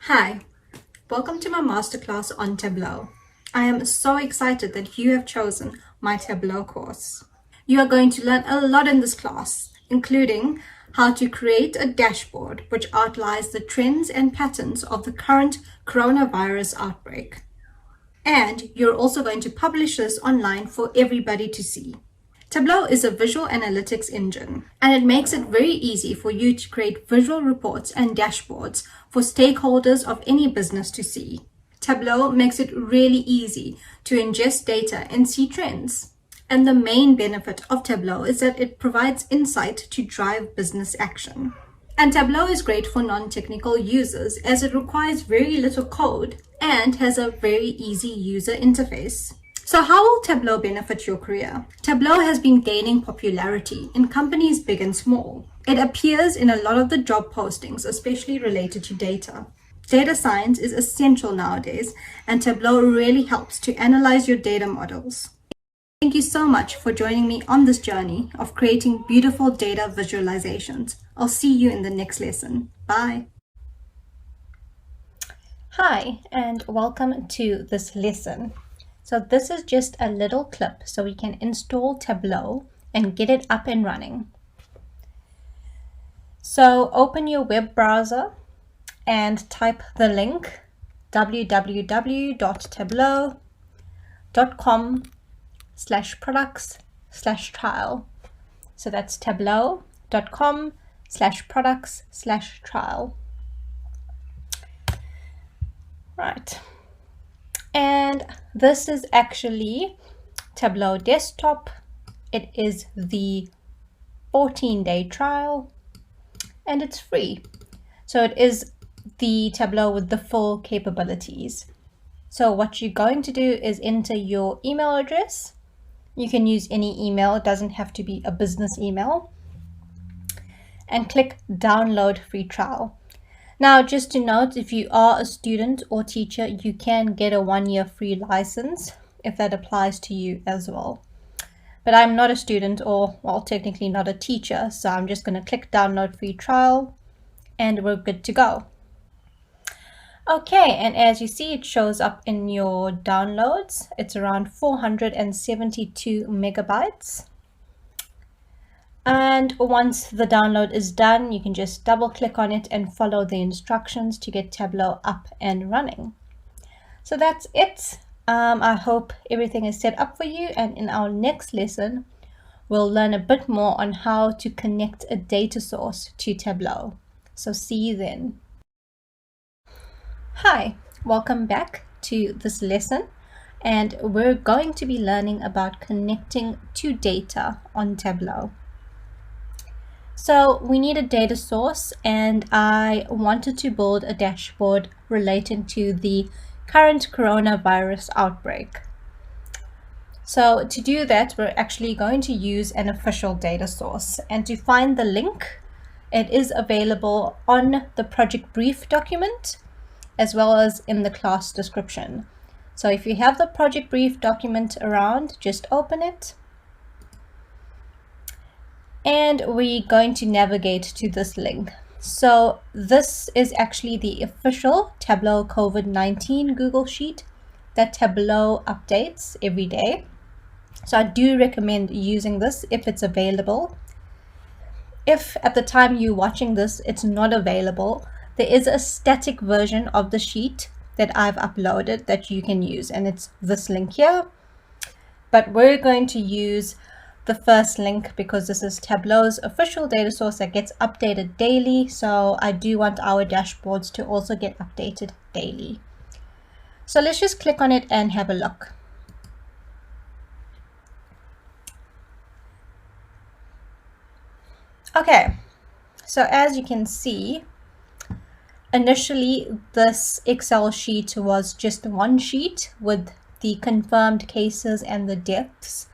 Hi, welcome to my masterclass on Tableau. I am so excited that you have chosen my Tableau course. You are going to learn a lot in this class, including how to create a dashboard which outlines the trends and patterns of the current coronavirus outbreak. And you're also going to publish this online for everybody to see. Tableau is a visual analytics engine, and it makes it very easy for you to create visual reports and dashboards for stakeholders of any business to see. Tableau makes it really easy to ingest data and see trends. And the main benefit of Tableau is that it provides insight to drive business action. And Tableau is great for non-technical users as it requires very little code and has a very easy user interface. So how will Tableau benefit your career? Tableau has been gaining popularity in companies big and small. It appears in a lot of the job postings, especially related to data. Data science is essential nowadays, and Tableau really helps to analyze your data models. Thank you so much for joining me on this journey of creating beautiful data visualizations. I'll see you in the next lesson. Bye. Hi, and welcome to this lesson. So this is just a little clip so we can install Tableau and get it up and running. So open your web browser and type the link www.tableau.com/products/trial. So that's tableau.com/products/trial. Right. And this is actually Tableau Desktop. It is the 14-day trial and it's free. So it is the Tableau with the full capabilities. So what you're going to do is enter your email address. You can use any email, it doesn't have to be a business email. And click download free trial. Now, just to note, if you are a student or teacher, you can get a 1-year free license if that applies to you as well. But I'm not a student or, well, technically not a teacher, so I'm just going to click download free trial and we're good to go. Okay, and as you see, it shows up in your downloads. It's around 472 megabytes. And once the download is done, you can just double click on it and follow the instructions to get Tableau up and running. So that's it. I hope everything is set up for you, and in our next lesson, we'll learn a bit more on how to connect a data source to Tableau. So see you then. Hi, welcome back to this lesson, and we're going to be learning about connecting to data on Tableau. So we need a data source, and I wanted to build a dashboard relating to the current coronavirus outbreak. So to do that, we're actually going to use an official data source, and to find the link, it is available on the project brief document as well as in the class description. So if you have the project brief document around, just open it. And we're going to navigate to this link. So this is actually the official Tableau COVID-19 Google Sheet that Tableau updates every day. So I do recommend using this if it's available. If at the time you're watching this, it's not available, there is a static version of the sheet that I've uploaded that you can use, and it's this link here. But we're going to use the first link because this is Tableau's official data source that gets updated daily. So I do want our dashboards to also get updated daily. So let's just click on it and have a look. Okay, so as you can see, initially this Excel sheet was just one sheet with the confirmed cases and the deaths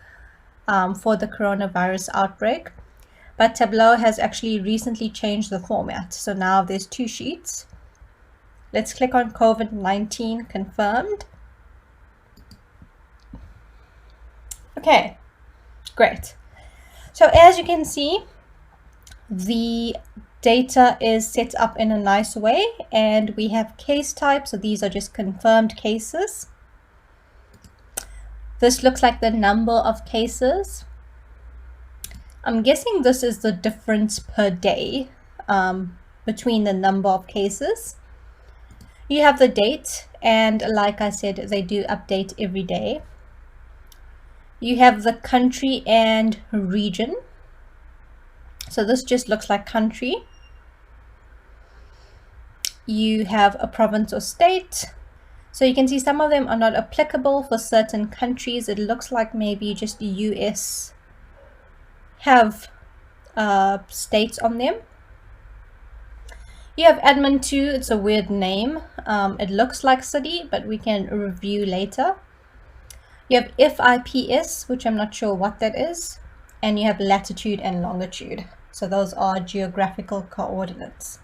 for the coronavirus outbreak, but Tableau has actually recently changed the format. So now there's two sheets. Let's click on COVID-19 confirmed. Okay, great. So as you can see, the data is set up in a nice way, and we have case types. So these are just confirmed cases. This looks like the number of cases. I'm guessing this is the difference per day between the number of cases. You have the date, and like I said, they do update every day. You have the country and region. So this just looks like country. You have a province or state. So you can see some of them are not applicable for certain countries. It looks like maybe just the US have states on them. You have admin 2. It's a weird name. It looks like city, but we can review later. You have FIPS, which I'm not sure what that is. And you have latitude and longitude. So those are geographical coordinates.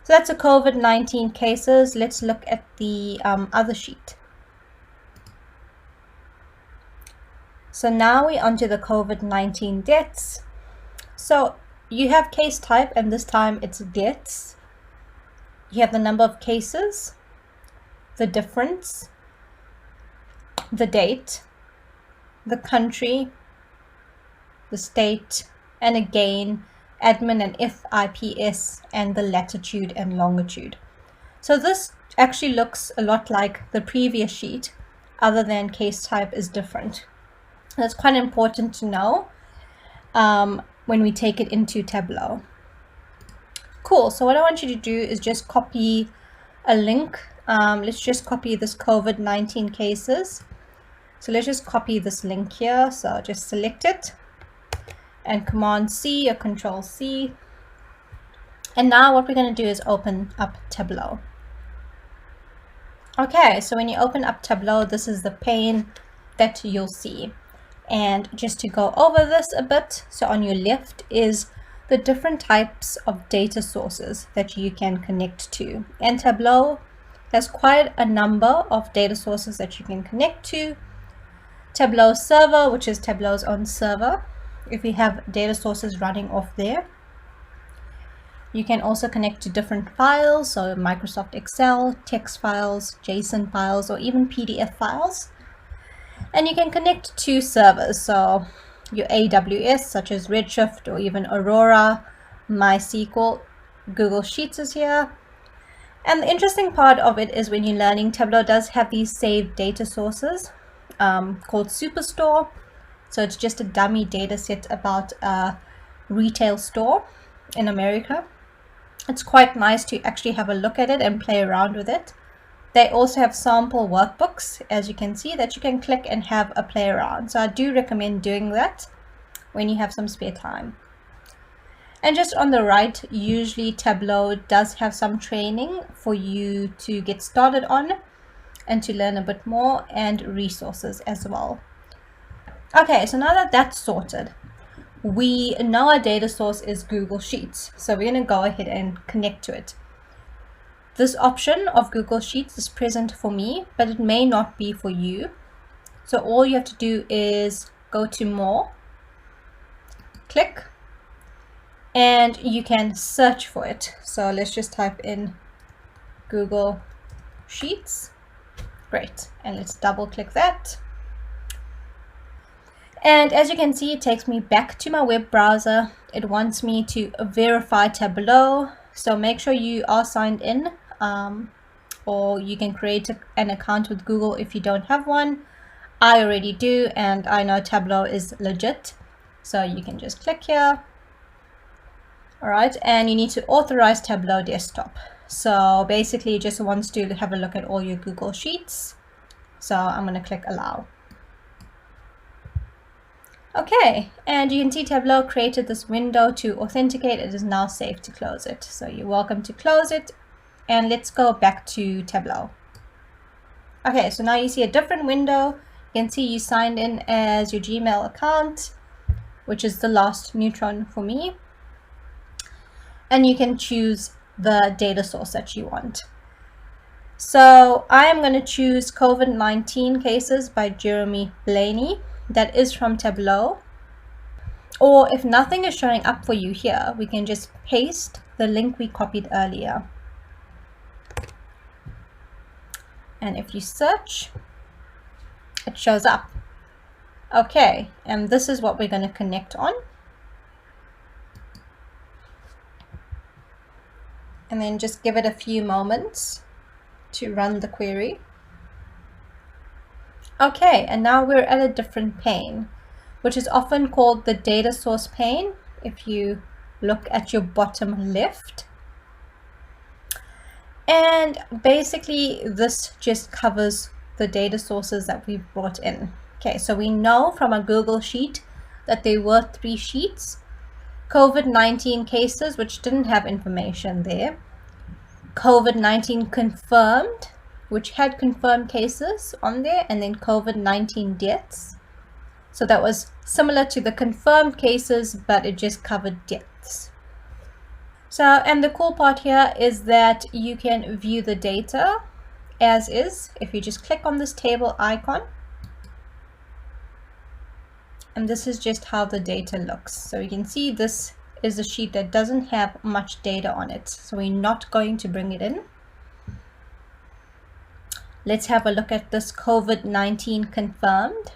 So that's the COVID-19 cases. Let's look at the other sheet. So now we're onto the COVID-19 deaths. So you have case type, and this time it's deaths. You have the number of cases, the difference, the date, the country, the state, and again, admin and FIPS, and the latitude and longitude. So this actually looks a lot like the previous sheet, other than case type is different. That's quite important to know when we take it into Tableau. Cool, so what I want you to do is just copy a link. Let's just copy this COVID-19 cases. So let's just copy this link here. So just select it and Command C or Control C. And now what we're going to do is open up Tableau. Okay, so when you open up Tableau, this is the pane that you'll see. And just to go over this a bit, so on your left is the different types of data sources that you can connect to. And Tableau has quite a number of data sources that you can connect to. Tableau server, which is Tableau's own server, if you have data sources running off there. You can also connect to different files, so Microsoft Excel, text files, JSON files, or even PDF files. And you can connect to servers, so your AWS, such as Redshift or even Aurora, MySQL, Google Sheets is here. And the interesting part of it is when you're learning, Tableau does have these saved data sources called Superstore. So it's just a dummy data set about a retail store in America. It's quite nice to actually have a look at it and play around with it. They also have sample workbooks, as you can see, that you can click and have a play around. So I do recommend doing that when you have some spare time. And just on the right, usually Tableau does have some training for you to get started on and to learn a bit more, and resources as well. Okay, so now that that's sorted, we know our data source is Google Sheets. So we're going to go ahead and connect to it. This option of Google Sheets is present for me, but it may not be for you. So all you have to do is go to More, click, and you can search for it. So let's just type in Google Sheets. Great, and let's double click that. And as you can see, it takes me back to my web browser. It wants me to verify Tableau. So make sure you are signed in, or you can create an account with Google if you don't have one. I already do, and I know Tableau is legit. So you can just click here. All right, and you need to authorize Tableau desktop. So basically it just wants to have a look at all your Google Sheets. So I'm going to click allow. Okay, and you can see Tableau created this window to authenticate. It is now safe to close it. So you're welcome to close it. And let's go back to Tableau. Okay, so now you see a different window. You can see you signed in as your Gmail account, which is the last neutron for me. And you can choose the data source that you want. So I am going to choose COVID-19 cases by Jeremy Blaney. That is from Tableau. Or if nothing is showing up for you here, we can just paste the link we copied earlier. And if you search, it shows up. Okay, and this is what we're going to connect on. And then just give it a few moments to run the query. Okay, and now we're at a different pane, which is often called the data source pane if you look at your bottom left. And basically this just covers the data sources that we've brought in. Okay, so we know from a Google sheet that there were 3 sheets. COVID-19 cases, which didn't have information there. COVID-19 confirmed, which had confirmed cases on there, and then COVID-19 deaths. So that was similar to the confirmed cases, but it just covered deaths. So, and the cool part here is that you can view the data as is if you just click on this table icon. And this is just how the data looks. So you can see this is a sheet that doesn't have much data on it. So we're not going to bring it in. Let's have a look at this COVID-19 confirmed.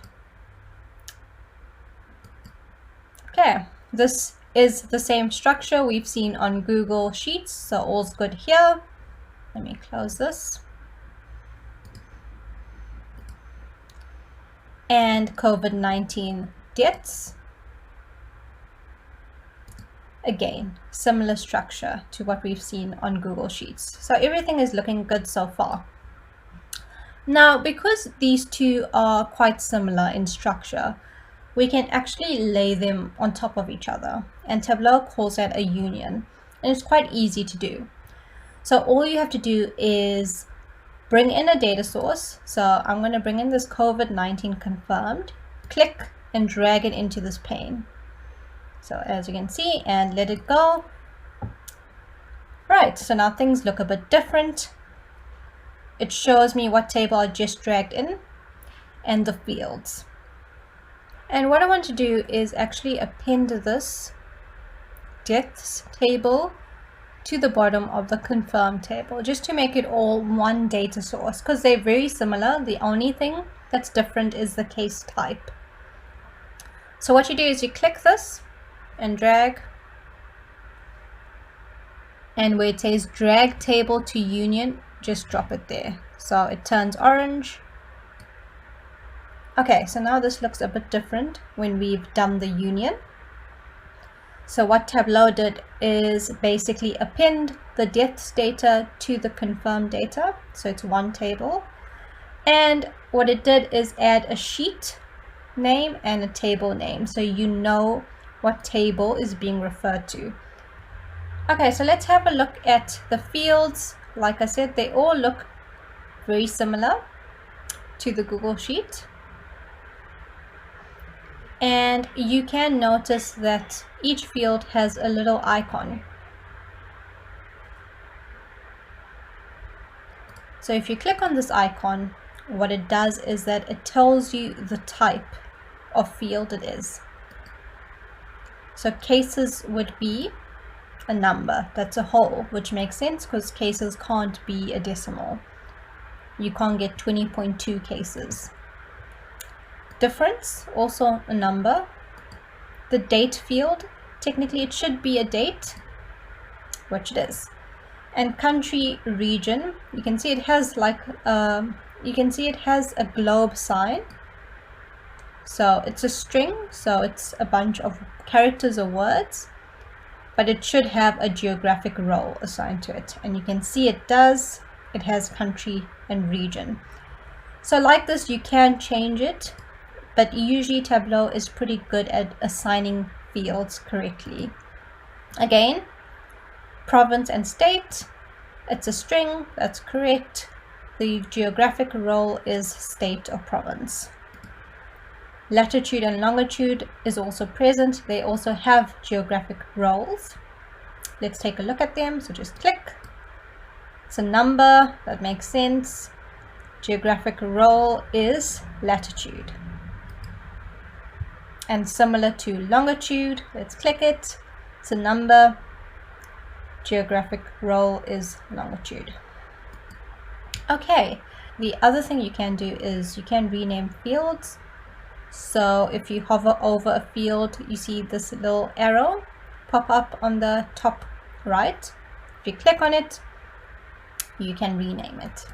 Okay, this is the same structure we've seen on Google Sheets. So all's good here. Let me close this. And COVID-19 deaths. Again, similar structure to what we've seen on Google Sheets. So everything is looking good so far. Now, because these two are quite similar in structure, we can actually lay them on top of each other. And Tableau calls that a union. And it's quite easy to do. So all you have to do is bring in a data source. So I'm going to bring in this COVID-19 confirmed, click and drag it into this pane. So as you can see, and let it go. Right, so now things look a bit different. It shows me what table I just dragged in and the fields. And what I want to do is actually append this deaths table to the bottom of the confirmed table, just to make it all one data source, because they're very similar. The only thing that's different is the case type. So what you do is you click this and drag, and where it says drag table to union, just drop it there. So it turns orange. Okay, so now this looks a bit different when we've done the union. So what Tableau did is basically append the deaths data to the confirmed data. So it's one table. And what it did is add a sheet name and a table name, so you know what table is being referred to. Okay, so let's have a look at the fields. Like I said, they all look very similar to the Google Sheet. And you can notice that each field has a little icon. So if you click on this icon, what it does is that it tells you the type of field it is. So cases would be a number, that's a whole, which makes sense because cases can't be a decimal. You can't get 20.2 cases. Difference, also a number. The date field, technically it should be a date, which it is. And country, region, you can see it has like it has a globe sign. So it's a string, so it's a bunch of characters or words, but it should have a geographic role assigned to it. And you can see it does. It has country and region. So like this, you can change it, but usually Tableau is pretty good at assigning fields correctly. Again, province and state, it's a string, that's correct. The geographic role is state or province. Latitude and longitude is also present. They also have geographic roles. Let's take a look at them. So just click. It's a number, that makes sense. Geographic role is latitude. And similar to longitude, let's click it. It's a number. Geographic role is longitude. Okay, the other thing you can do is you can rename fields. So if you hover over a field, you see this little arrow pop up on the top right. If you click on it, you can rename it,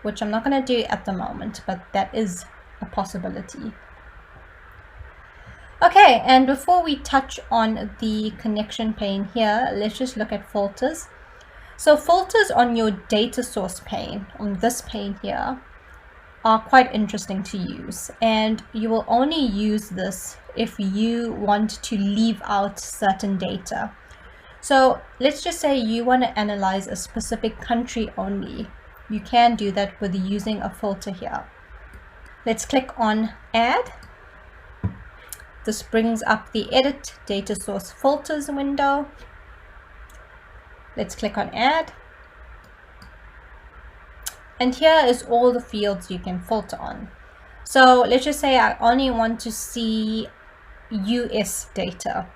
which I'm not going to do at the moment, but that is a possibility. Okay, and before we touch on the connection pane here, let's just look at filters. So filters on your data source pane, on this pane here, are quite interesting to use, and you will only use this if you want to leave out certain data. So let's just say you want to analyze a specific country only. You can do that with using a filter here. Let's click on Add. This brings up the Edit Data Source Filters window. Let's click on Add. And here is all the fields you can filter on. So let's just say I only want to see US data.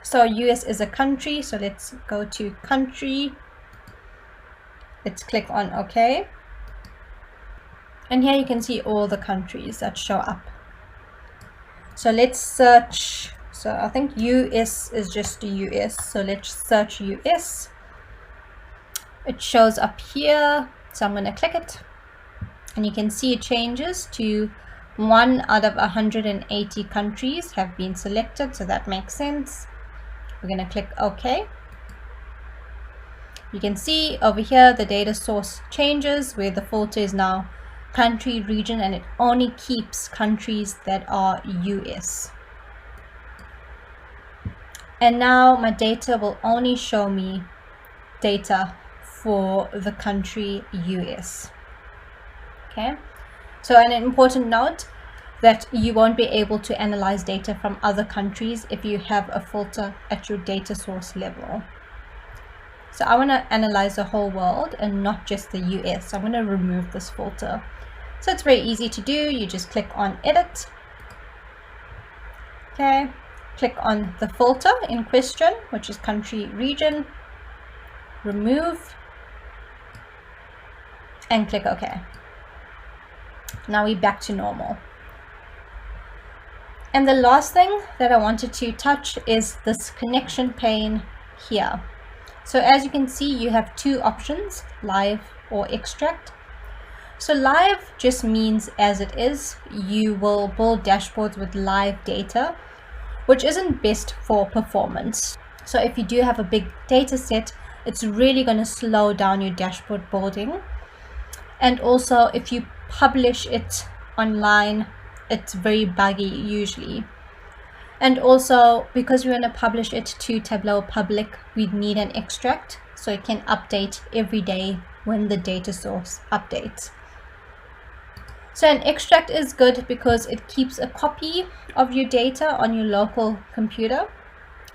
So US is a country, so let's go to Country. Let's click on OK. And here you can see all the countries that show up. So let's search. So I think US is just the US. So let's search US. It shows up here. So I'm going to click it. And you can see it changes to 1 out of 180 countries have been selected. So that makes sense. We're going to click OK. You can see over here the data source changes where the filter is now country, region, and it only keeps countries that are US. And now my data will only show me data for the country US. Okay, so an important note that you won't be able to analyze data from other countries if you have a filter at your data source level. So I want to analyze the whole world and not just the US. So I'm going to remove this filter. So it's very easy to do. You just click on Edit. Okay, click on the filter in question, which is country, region, remove, and click OK. Now we're back to normal. And the last thing that I wanted to touch is this connection pane here. So as you can see, you have two options, live or extract. So live just means as it is. You will build dashboards with live data, which isn't best for performance. So if you do have a big data set, it's really going to slow down your dashboard building. And also if you publish it online, it's very buggy usually. And also because we're going to publish it to Tableau Public, we need an extract so it can update every day when the data source updates. So an extract is good because it keeps a copy of your data on your local computer.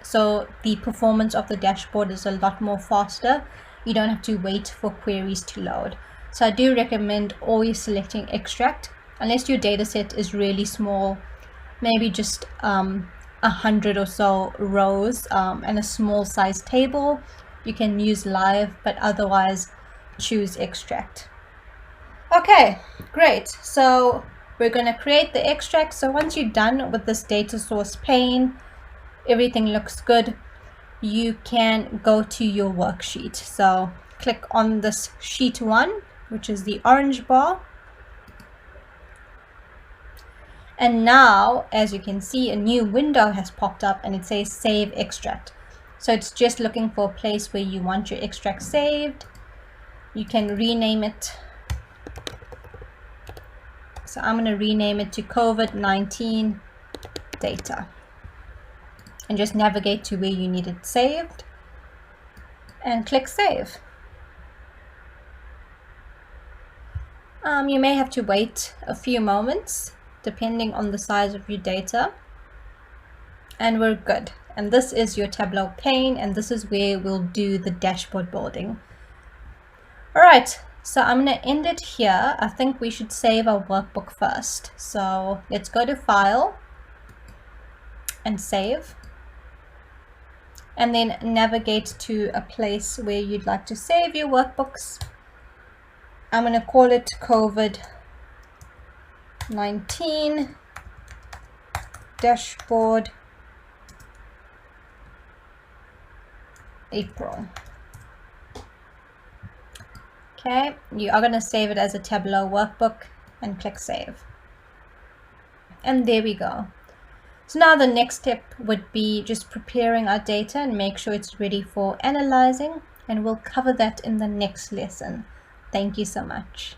So the performance of the dashboard is a lot more faster. You don't have to wait for queries to load. So I do recommend always selecting extract unless your data set is really small, maybe just 100 or so rows and a small size table. You can use live, but otherwise choose extract. Okay, great. So we're going to create the extract. So once you're done with this data source pane, everything looks good, you can go to your worksheet. So click on this sheet 1, which is the orange bar. And now, as you can see, a new window has popped up and it says Save Extract. So it's just looking for a place where you want your extract saved. You can rename it. So I'm going to rename it to COVID-19 data. And just navigate to where you need it saved. And click Save. You may have to wait a few moments depending on the size of your data. And we're good. And this is your Tableau pane, and this is where we'll do the dashboard building. All right, So I'm going to end it here. I think we should save our workbook first. So let's go to File and Save. And then navigate to a place where you'd like to save your workbooks. I'm going to call it COVID-19 Dashboard April. Okay, you are going to save it as a Tableau workbook and click Save. And there we go. So now the next step would be just preparing our data and make sure it's ready for analyzing, and we'll cover that in the next lesson. Thank you so much.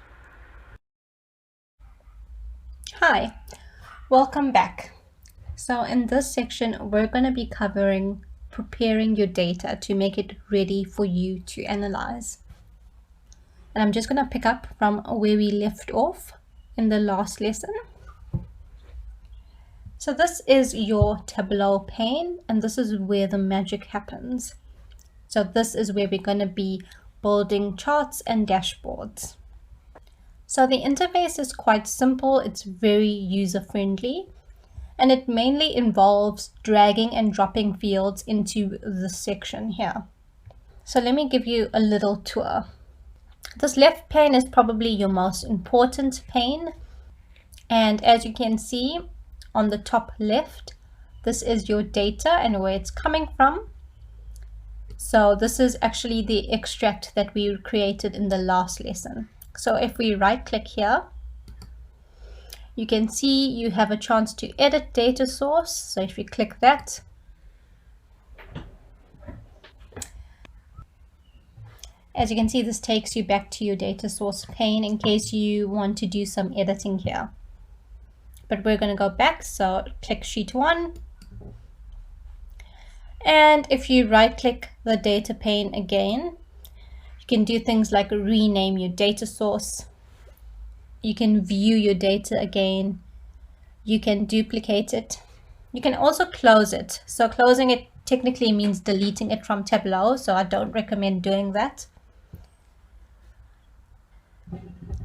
Hi, welcome back. So in this section, we're going to be covering preparing your data to make it ready for you to analyze. And I'm just going to pick up from where we left off in the last lesson. So this is your Tableau pane, and this is where the magic happens. So this is where we're going to be building charts and dashboards. So the interface is quite simple. It's very user-friendly, and it mainly involves dragging and dropping fields into this section here. So let me give you a little tour. This left pane is probably your most important pane. And as you can see on the top left, this is your data and where it's coming from. So this is actually the extract that we created in the last lesson. So if we right click here, you can see you have a chance to edit data source. So if you click that, as you can see, this takes you back to your data source pane in case you want to do some editing here. But we're going to go back, so click Sheet 1. And if you right click the data pane again, you can do things like rename your data source. You can view your data again. You can duplicate it. You can also close it. So closing it technically means deleting it from Tableau, so I don't recommend doing that.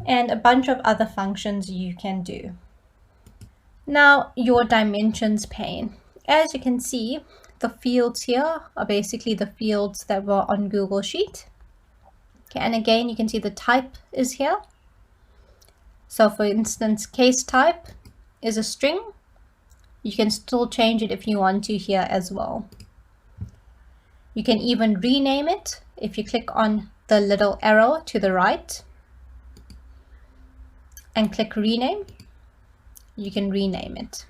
And a bunch of other functions you can do. Now your dimensions pane. As you can see, the fields here are basically the fields that were on Google Sheet. Okay, and again, you can see the type is here. So for instance, case type is a string. You can still change it if you want to here as well. You can even rename it if you click on the little arrow to the right and click rename. You can rename it.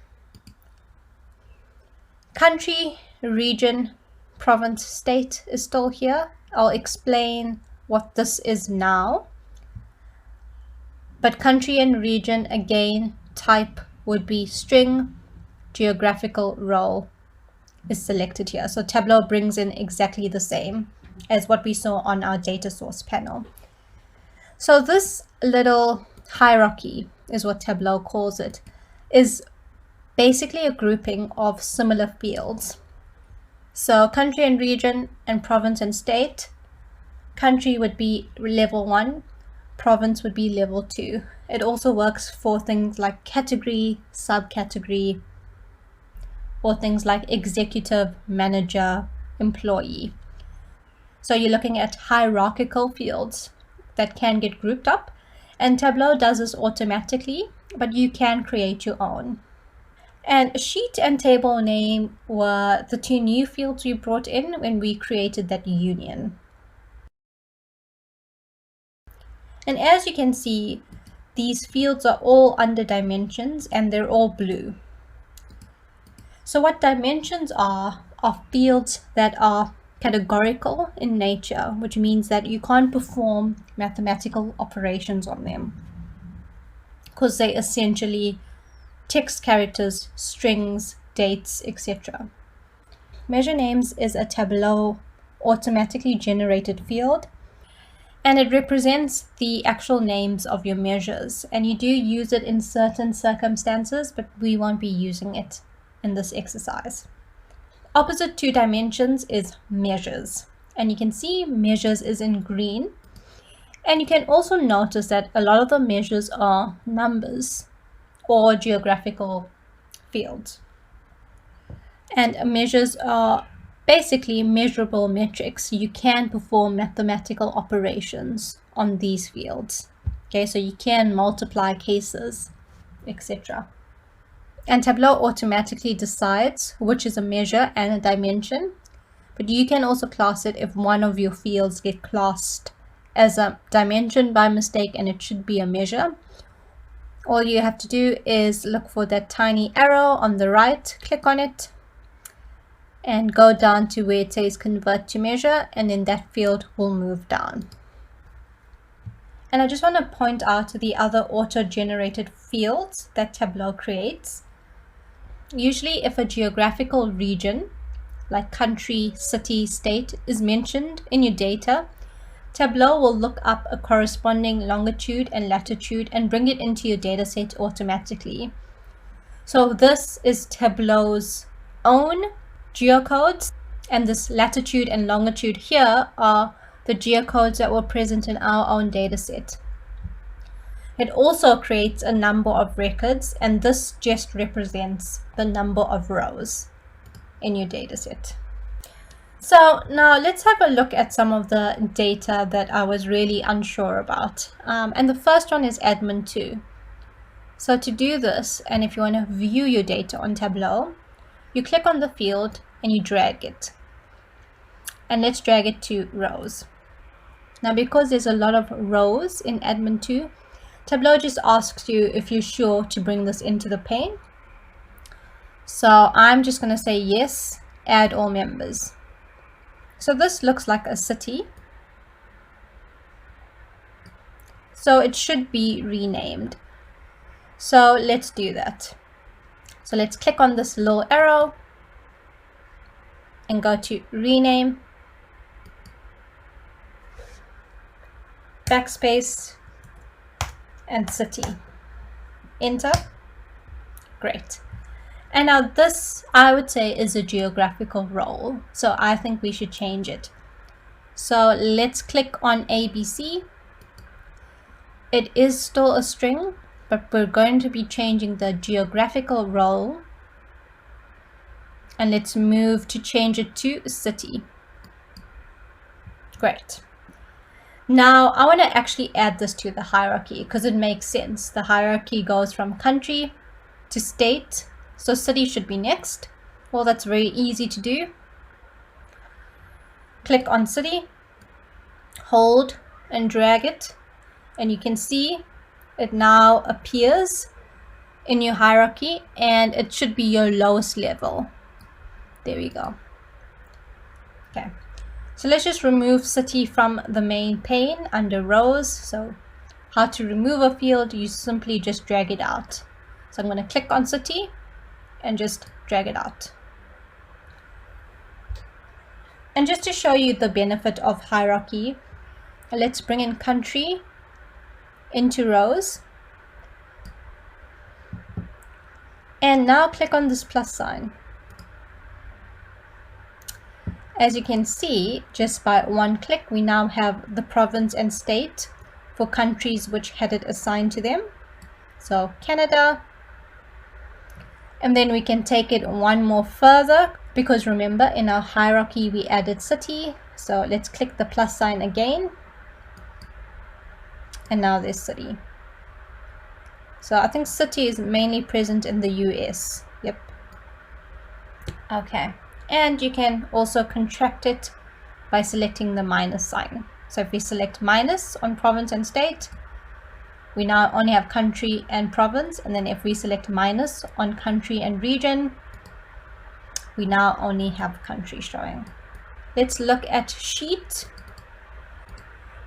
Country, region, province, state is still here. I'll explain what this is now. But country and region, again, type would be string, geographical role is selected here. So Tableau brings in exactly the same as what we saw on our data source panel. So this little hierarchy is what Tableau calls it, is basically a grouping of similar fields. So country and region and province and state. Country would be level 1, province would be level 2. It also works for things like category, subcategory, or things like executive, manager, employee. So you're looking at hierarchical fields that can get grouped up, and Tableau does this automatically, but you can create your own. And sheet and table name were the two new fields we brought in when we created that union. And as you can see, these fields are all under dimensions and they're all blue. So what dimensions are fields that are categorical in nature, which means that you can't perform mathematical operations on them because they essentially text characters, strings, dates, etc. Measure names is a Tableau automatically generated field, and it represents the actual names of your measures, and you do use it in certain circumstances, but we won't be using it in this exercise. Opposite to dimensions is measures, and you can see measures is in green, And you can also notice that a lot of the measures are numbers or geographical fields. And measures are basically measurable metrics. You can perform mathematical operations on these fields. Okay, so you can multiply cases, etc. And Tableau automatically decides which is a measure and a dimension, but you can also class it if one of your fields get classed as a dimension by mistake and it should be a measure. All you have to do is look for that tiny arrow on the right, click on it, and go down to where it says convert to measure, and then that field will move down. And I just want to point out the other auto-generated fields that Tableau creates. Usually if a geographical region, like country, city, state, is mentioned in your data, Tableau will look up a corresponding longitude and latitude and bring it into your dataset automatically. So this is Tableau's own geocodes, and this latitude and longitude here are the geocodes that were present in our own dataset. It also creates a number of records, and this just represents the number of rows in your dataset. So now let's have a look at some of the data that I was really unsure about. And the first one is admin 2. So to do this, and if you want to view your data on Tableau, you click on the field and you drag it. And let's drag it to rows. Now because there's a lot of rows in admin 2, Tableau just asks you if you're sure to bring this into the pane. So I'm just going to say yes, add all members. So this looks like a city. So it should be renamed. So let's do that. So let's click on this little arrow and go to rename, backspace, and city. Enter. Great. And now this, I would say, is a geographical role. So I think we should change it. So let's click on ABC. It is still a string, but we're going to be changing the geographical role. And let's move to change it to city. Great. Now I want to actually add this to the hierarchy because it makes sense. The hierarchy goes from country to state. So city should be next. Well, that's very easy to do. Click on city, hold and drag it, and you can see it now appears in your hierarchy, and it should be your lowest level. There we go. Okay, so let's just remove city from the main pane under rows. So how to remove a field, you simply just drag it out. So I'm going to click on city and just drag it out. And just to show you the benefit of hierarchy, let's bring in country into rows. And now click on this plus sign. As you can see, just by one click, we now have the province and state for countries which had it assigned to them. So Canada. And then we can take it one more further, because remember in our hierarchy we added city. So let's click the plus sign again. And now there's city. So I think city is mainly present in the US. Yep. Okay. And you can also contract it by selecting the minus sign. So if we select minus on province and state, we now only have country and province. And then if we select minus on country and region, we now only have country showing. Let's look at sheet.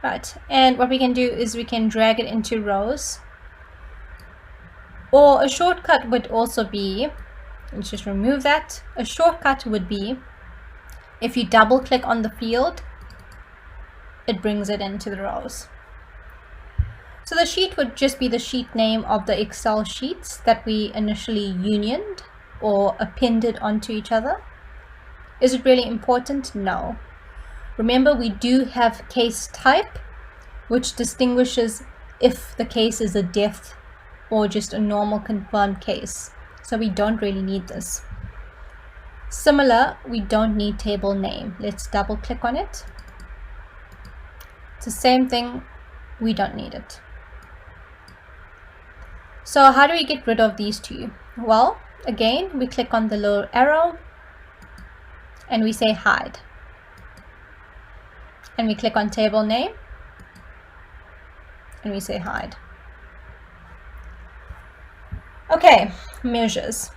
Right, and what we can do is we can drag it into rows. Or a shortcut would also be, let's just remove that. A shortcut would be, if you double click on the field, it brings it into the rows. So the sheet would just be the sheet name of the Excel sheets that we initially unioned or appended onto each other. Is it really important? No. Remember, we do have case type, which distinguishes if the case is a death or just a normal confirmed case. So we don't really need this. Similar, we don't need table name. Let's double click on it. It's the same thing, we don't need it. So how do we get rid of these two? Well, again, we click on the little arrow and we say hide. And we click on table name and we say hide. Okay, measures.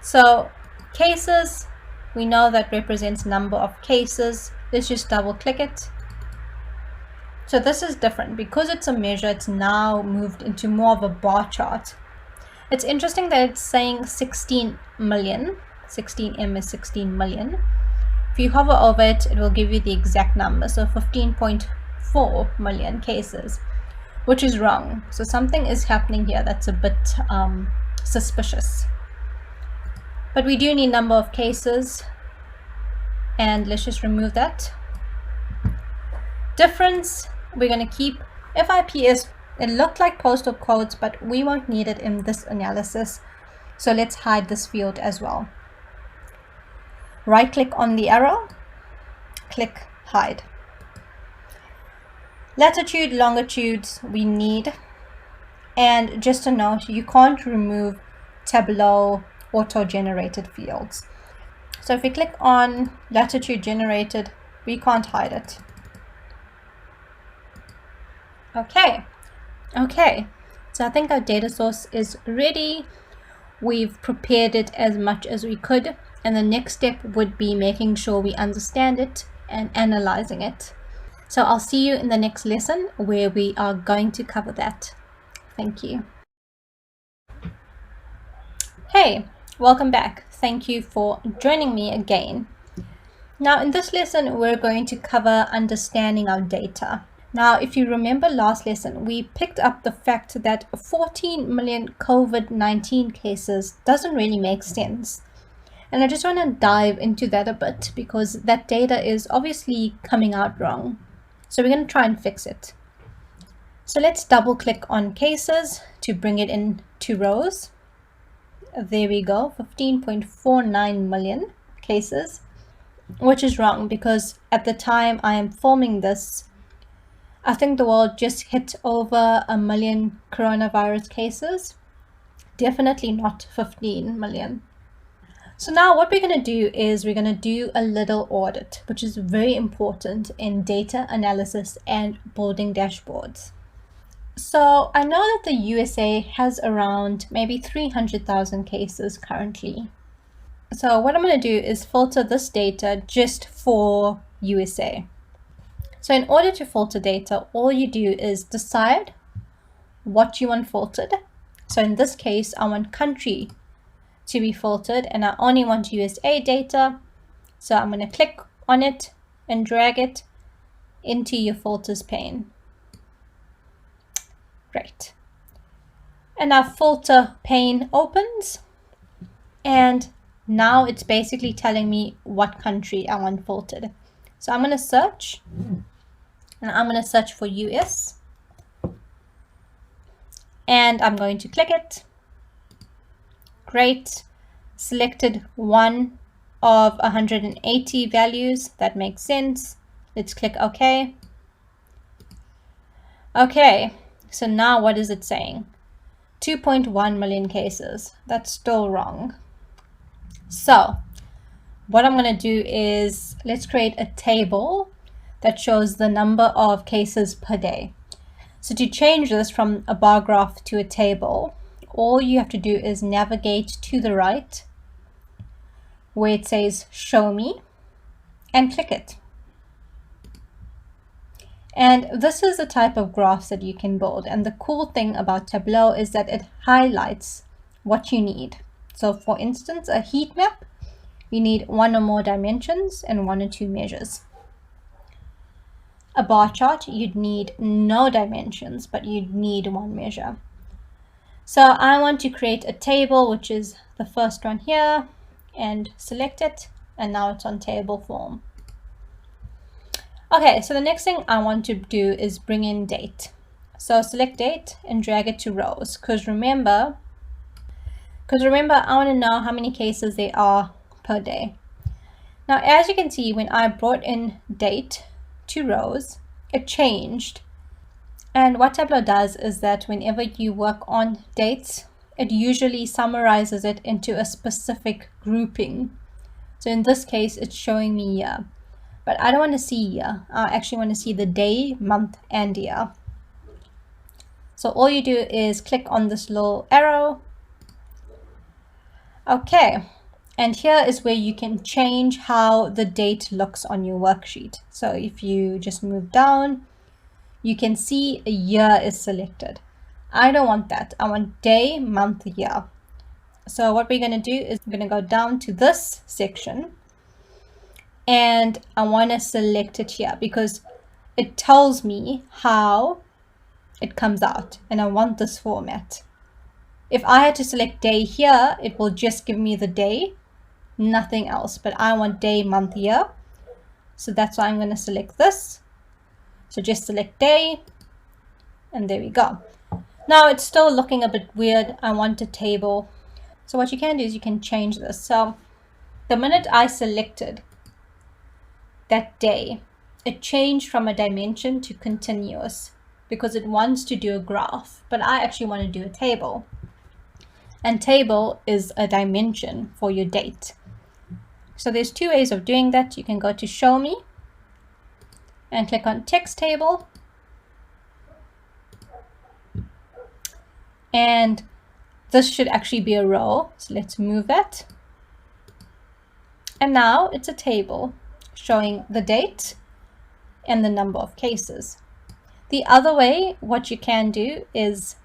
So cases, we know that represents number of cases. Let's just double click it. So this is different because it's a measure. It's now moved into more of a bar chart. It's interesting that it's saying 16 million. 16M is 16 million. If you hover over it, it will give you the exact number. So 15.4 million cases, which is wrong. So something is happening here that's a bit suspicious. But we do need number of cases. And let's just remove that. Difference, we're going to keep FIPS. It looked like postal codes, but we won't need it in this analysis. So let's hide this field as well. Right click on the arrow, click hide. Latitude, longitudes we need. And just a note, you can't remove Tableau auto-generated fields. So if we click on latitude generated, we can't hide it. Okay, so I think our data source is ready. We've prepared it as much as we could, and the next step would be making sure we understand it and analyzing it. So I'll see you in the next lesson where we are going to cover that. Thank you. Hey, welcome back. Thank you for joining me again. Now in this lesson, we're going to cover understanding our data. Now, if you remember last lesson, we picked up the fact that 14 million COVID-19 cases doesn't really make sense. And I just want to dive into that a bit because that data is obviously coming out wrong. So we're going to try and fix it. So let's double click on cases to bring it in 2 rows. There we go, 15.49 million cases, which is wrong because at the time I am filming this, I think the world just hit over 1 million coronavirus cases. Definitely not 15 million. So now what we're going to do is we're going to do a little audit, which is very important in data analysis and building dashboards. So I know that the USA has around maybe 300,000 cases currently. So what I'm going to do is filter this data just for USA. So in order to filter data, all you do is decide what you want filtered. So in this case, I want country to be filtered and I only want USA data. So I'm going to click on it and drag it into your filters pane. Great. And our filter pane opens. And now it's basically telling me what country I want filtered. So I'm going to search. And I'm going to search for US. And I'm going to click it. Great. Selected one of 180 values. That makes sense. Let's click OK. Okay. So now what is it saying? 2.1 million cases. That's still wrong. So what I'm going to do is let's create a table that shows the number of cases per day. So to change this from a bar graph to a table, all you have to do is navigate to the right where it says show me and click it. And this is the type of graphs that you can build. And the cool thing about Tableau is that it highlights what you need. So for instance, a heat map, you need 1 or more dimensions and 1 or 2 measures. A bar chart, you'd need no dimensions, but you'd need 1 measure. So I want to create a table, which is the first one here, and select it. And now it's on table form. Okay, so the next thing I want to do is bring in date. So select date and drag it to rows, because remember, I want to know how many cases there are per day. Now, as you can see, when I brought in date to rows, it changed. And what Tableau does is that whenever you work on dates, it usually summarizes it into a specific grouping. So in this case, it's showing me year. But I don't want to see year. I actually want to see the day, month, and year. So all you do is click on this little arrow. Okay. And here is where you can change how the date looks on your worksheet. So if you just move down, you can see a year is selected. I don't want that. I want day, month, year. So what we're going to do is we're going to go down to this section. And I want to select it here because it tells me how it comes out. And I want this format. If I had to select day here, it will just give me the day, nothing else. But I want day, month, year. So that's why I'm going to select this. So just select day. And there we go. Now it's still looking a bit weird. I want a table. So what you can do is you can change this. So the minute I selected that day, it changed from a dimension to continuous because it wants to do a graph, but I actually want to do a table. And table is a dimension for your date. So there's two ways of doing that. You can go to show me and click on text table. And this should actually be a row. So let's move that. And now it's a table showing the date and the number of cases. The other way, what you can do is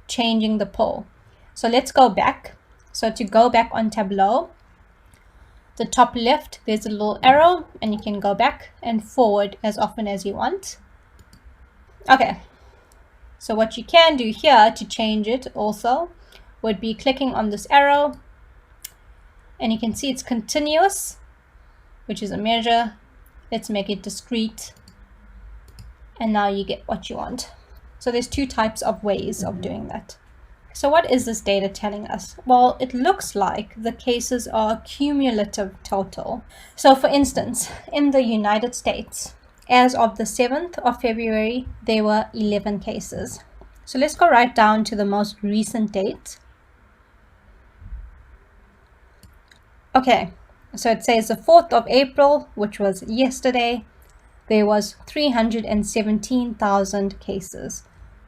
changing the poll. So let's go back. So to go back on Tableau, the top left, there's a little arrow and you can go back and forward as often as you want. Okay. So what you can do here to change it also would be clicking on this arrow and you can see it's continuous, which is a measure. Let's make it discrete. And now you get what you want. So there's two types of ways of doing that. So what is this data telling us? Well, it looks like the cases are cumulative total. So for instance, in the United States, as of the 7th of February, there were 11 cases. So let's go right down to the most recent date. Okay, so it says the 4th of April, which was yesterday, there was 317,000 cases.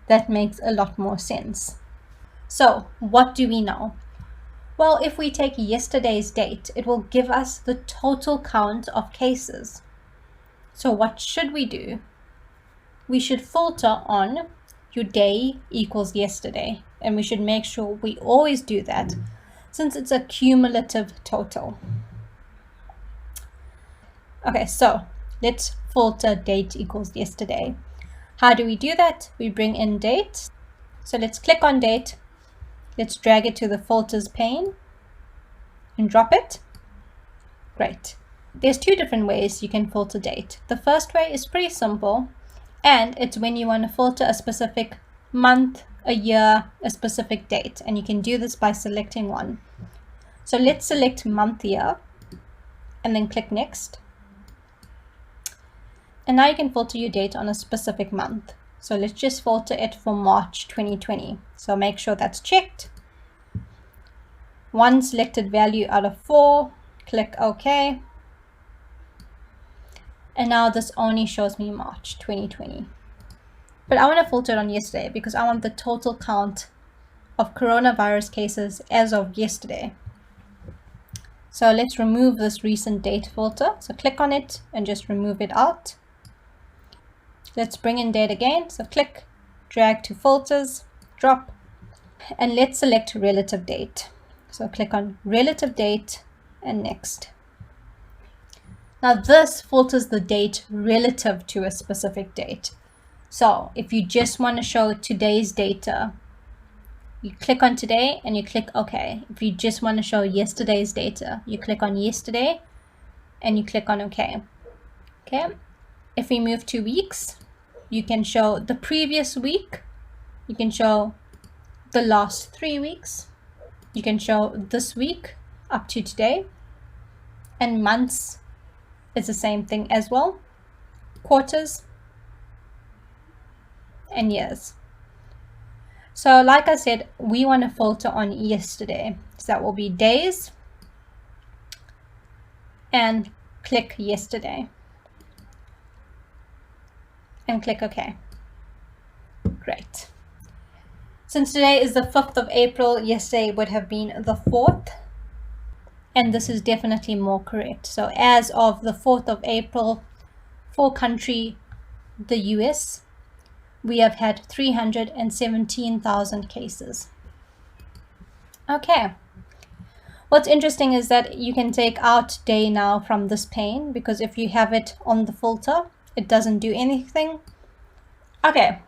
That makes a lot more sense. So what do we know? Well, if we take yesterday's date, it will give us the total count of cases. So what should we do? We should filter on your day equals yesterday. And we should make sure we always do that since it's a cumulative total. Okay, so let's filter date equals yesterday. How do we do that? We bring in date. So let's click on date. Let's drag it to the filters pane and drop it. Great. There's two different ways you can filter date. The first way is pretty simple, and it's when you want to filter a specific month, a year, a specific date, and you can do this by selecting one. So let's select month, year, and then click next. And now you can filter your date on a specific month. So let's just filter it for March 2020. So make sure that's checked. One selected value out of 4, click OK. And now this only shows me March 2020. But I want to filter it on yesterday because I want the total count of coronavirus cases as of yesterday. So let's remove this recent date filter. So click on it and just remove it out. Let's bring in date again. So click, drag to filters, drop, and let's select relative date. So click on relative date and next. Now this filters the date relative to a specific date. So if you just want to show today's data, you click on today and you click OK. If you just want to show yesterday's data, you click on yesterday and you click on OK. Okay. If we move to weeks, you can show the previous week, you can show the last 3 weeks, you can show this week up to today, and months is the same thing as well, quarters and years. So like I said, we want to filter on yesterday, so that will be days and click yesterday and click OK. Great. Since today is the 5th of April, yesterday would have been the 4th, and this is definitely more correct. So as of the 4th of April, for country the US, we have had 317,000 cases. Okay. What's interesting is that you can take out day now from this pane, because if you have it on the filter, it doesn't do anything. Okay.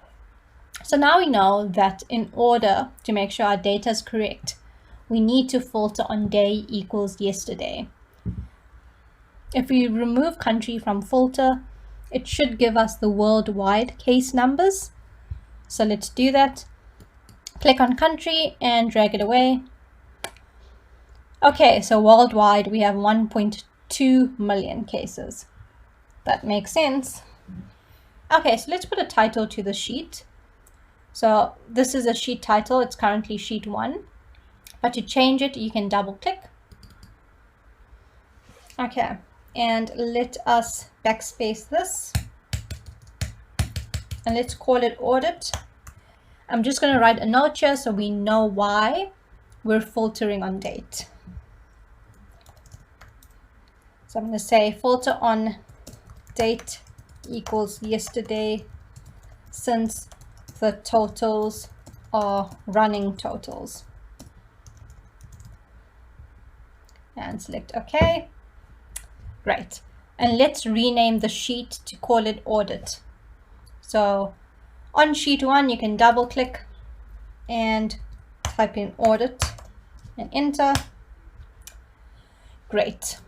So now we know that in order to make sure our data is correct, we need to filter on day equals yesterday. If we remove country from filter, it should give us the worldwide case numbers. So let's do that. Click on country and drag it away. Okay, so worldwide we have 1.2 million cases. That makes sense. Okay, so let's put a title to the sheet. So this is a sheet title. It's currently sheet 1. But to change it, you can double click. Okay, and let us backspace this. And let's call it audit. I'm just going to write a note here so we know why we're filtering on date. So I'm going to say filter on date equals yesterday, since the totals are running totals. And select OK. Great. And let's rename the sheet to call it audit. So on sheet 1, you can double click and type in audit and enter. Great.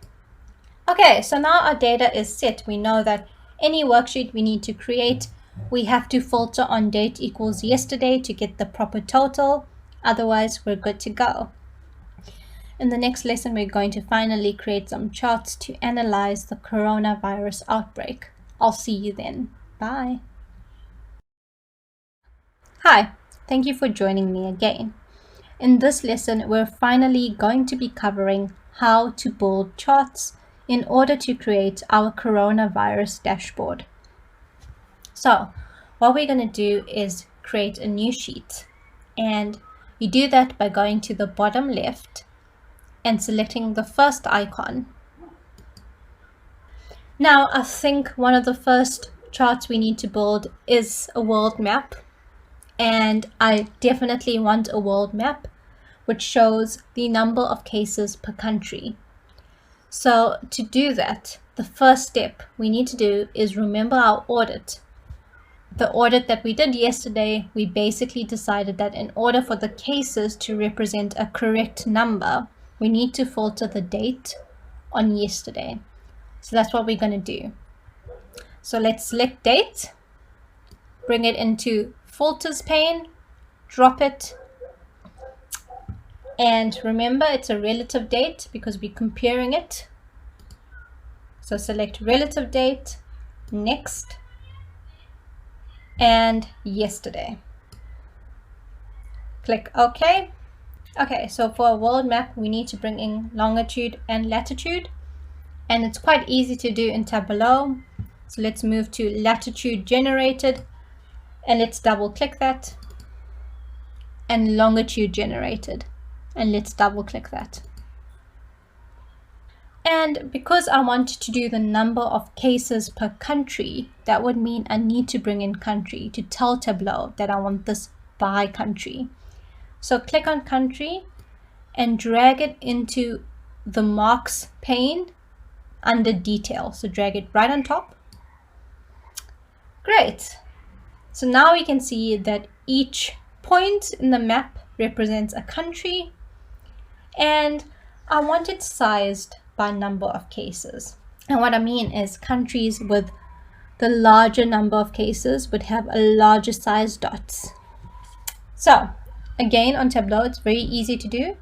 Okay, so now our data is set. We know that any worksheet we need to create, we have to filter on date equals yesterday to get the proper total. Otherwise, we're good to go. In the next lesson, we're going to finally create some charts to analyze the coronavirus outbreak. I'll see you then. Bye. Hi, thank you for joining me again. In this lesson, we're finally going to be covering how to build charts in order to create our coronavirus dashboard. So what we're going to do is create a new sheet, and you do that by going to the bottom left and selecting the first icon. Now, I think one of the first charts we need to build is a world map, and I definitely want a world map which shows the number of cases per country. So to do that, the first step we need to do is remember our audit. The audit that we did yesterday, we basically decided that in order for the cases to represent a correct number, we need to filter the date on yesterday. So that's what we're going to do. So let's select date, bring it into filters pane, drop it, and remember it's a relative date because we're comparing it. So select relative date, next, and yesterday. Click OK. Okay, so for a world map, we need to bring in longitude and latitude, and it's quite easy to do in Tableau. So let's move to latitude generated, and let's double click that, and longitude generated, and let's double click that. And because I want to do the number of cases per country, that would mean I need to bring in country to tell Tableau that I want this by country. So click on country and drag it into the marks pane under detail. So drag it right on top. Great. So now we can see that each point in the map represents a country, and I want it sized by number of cases. And what I mean is countries with the larger number of cases would have a larger size dots. So again, on Tableau, it's very easy to do.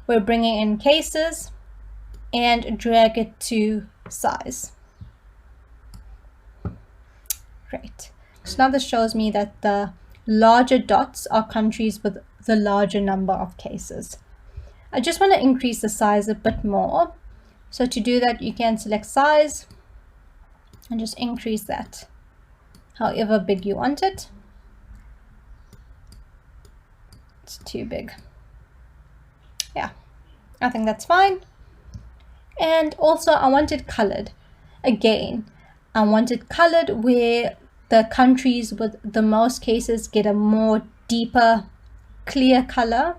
We're bringing in cases and drag it to size. Great. So now this shows me that the larger dots are countries with the larger number of cases. I just want to increase the size a bit more. So to do that, you can select size and just increase that however big you want it. It's too big. Yeah, I think that's fine. And also I want it colored. Again, I want it colored where the countries with the most cases get a more deeper, clear color,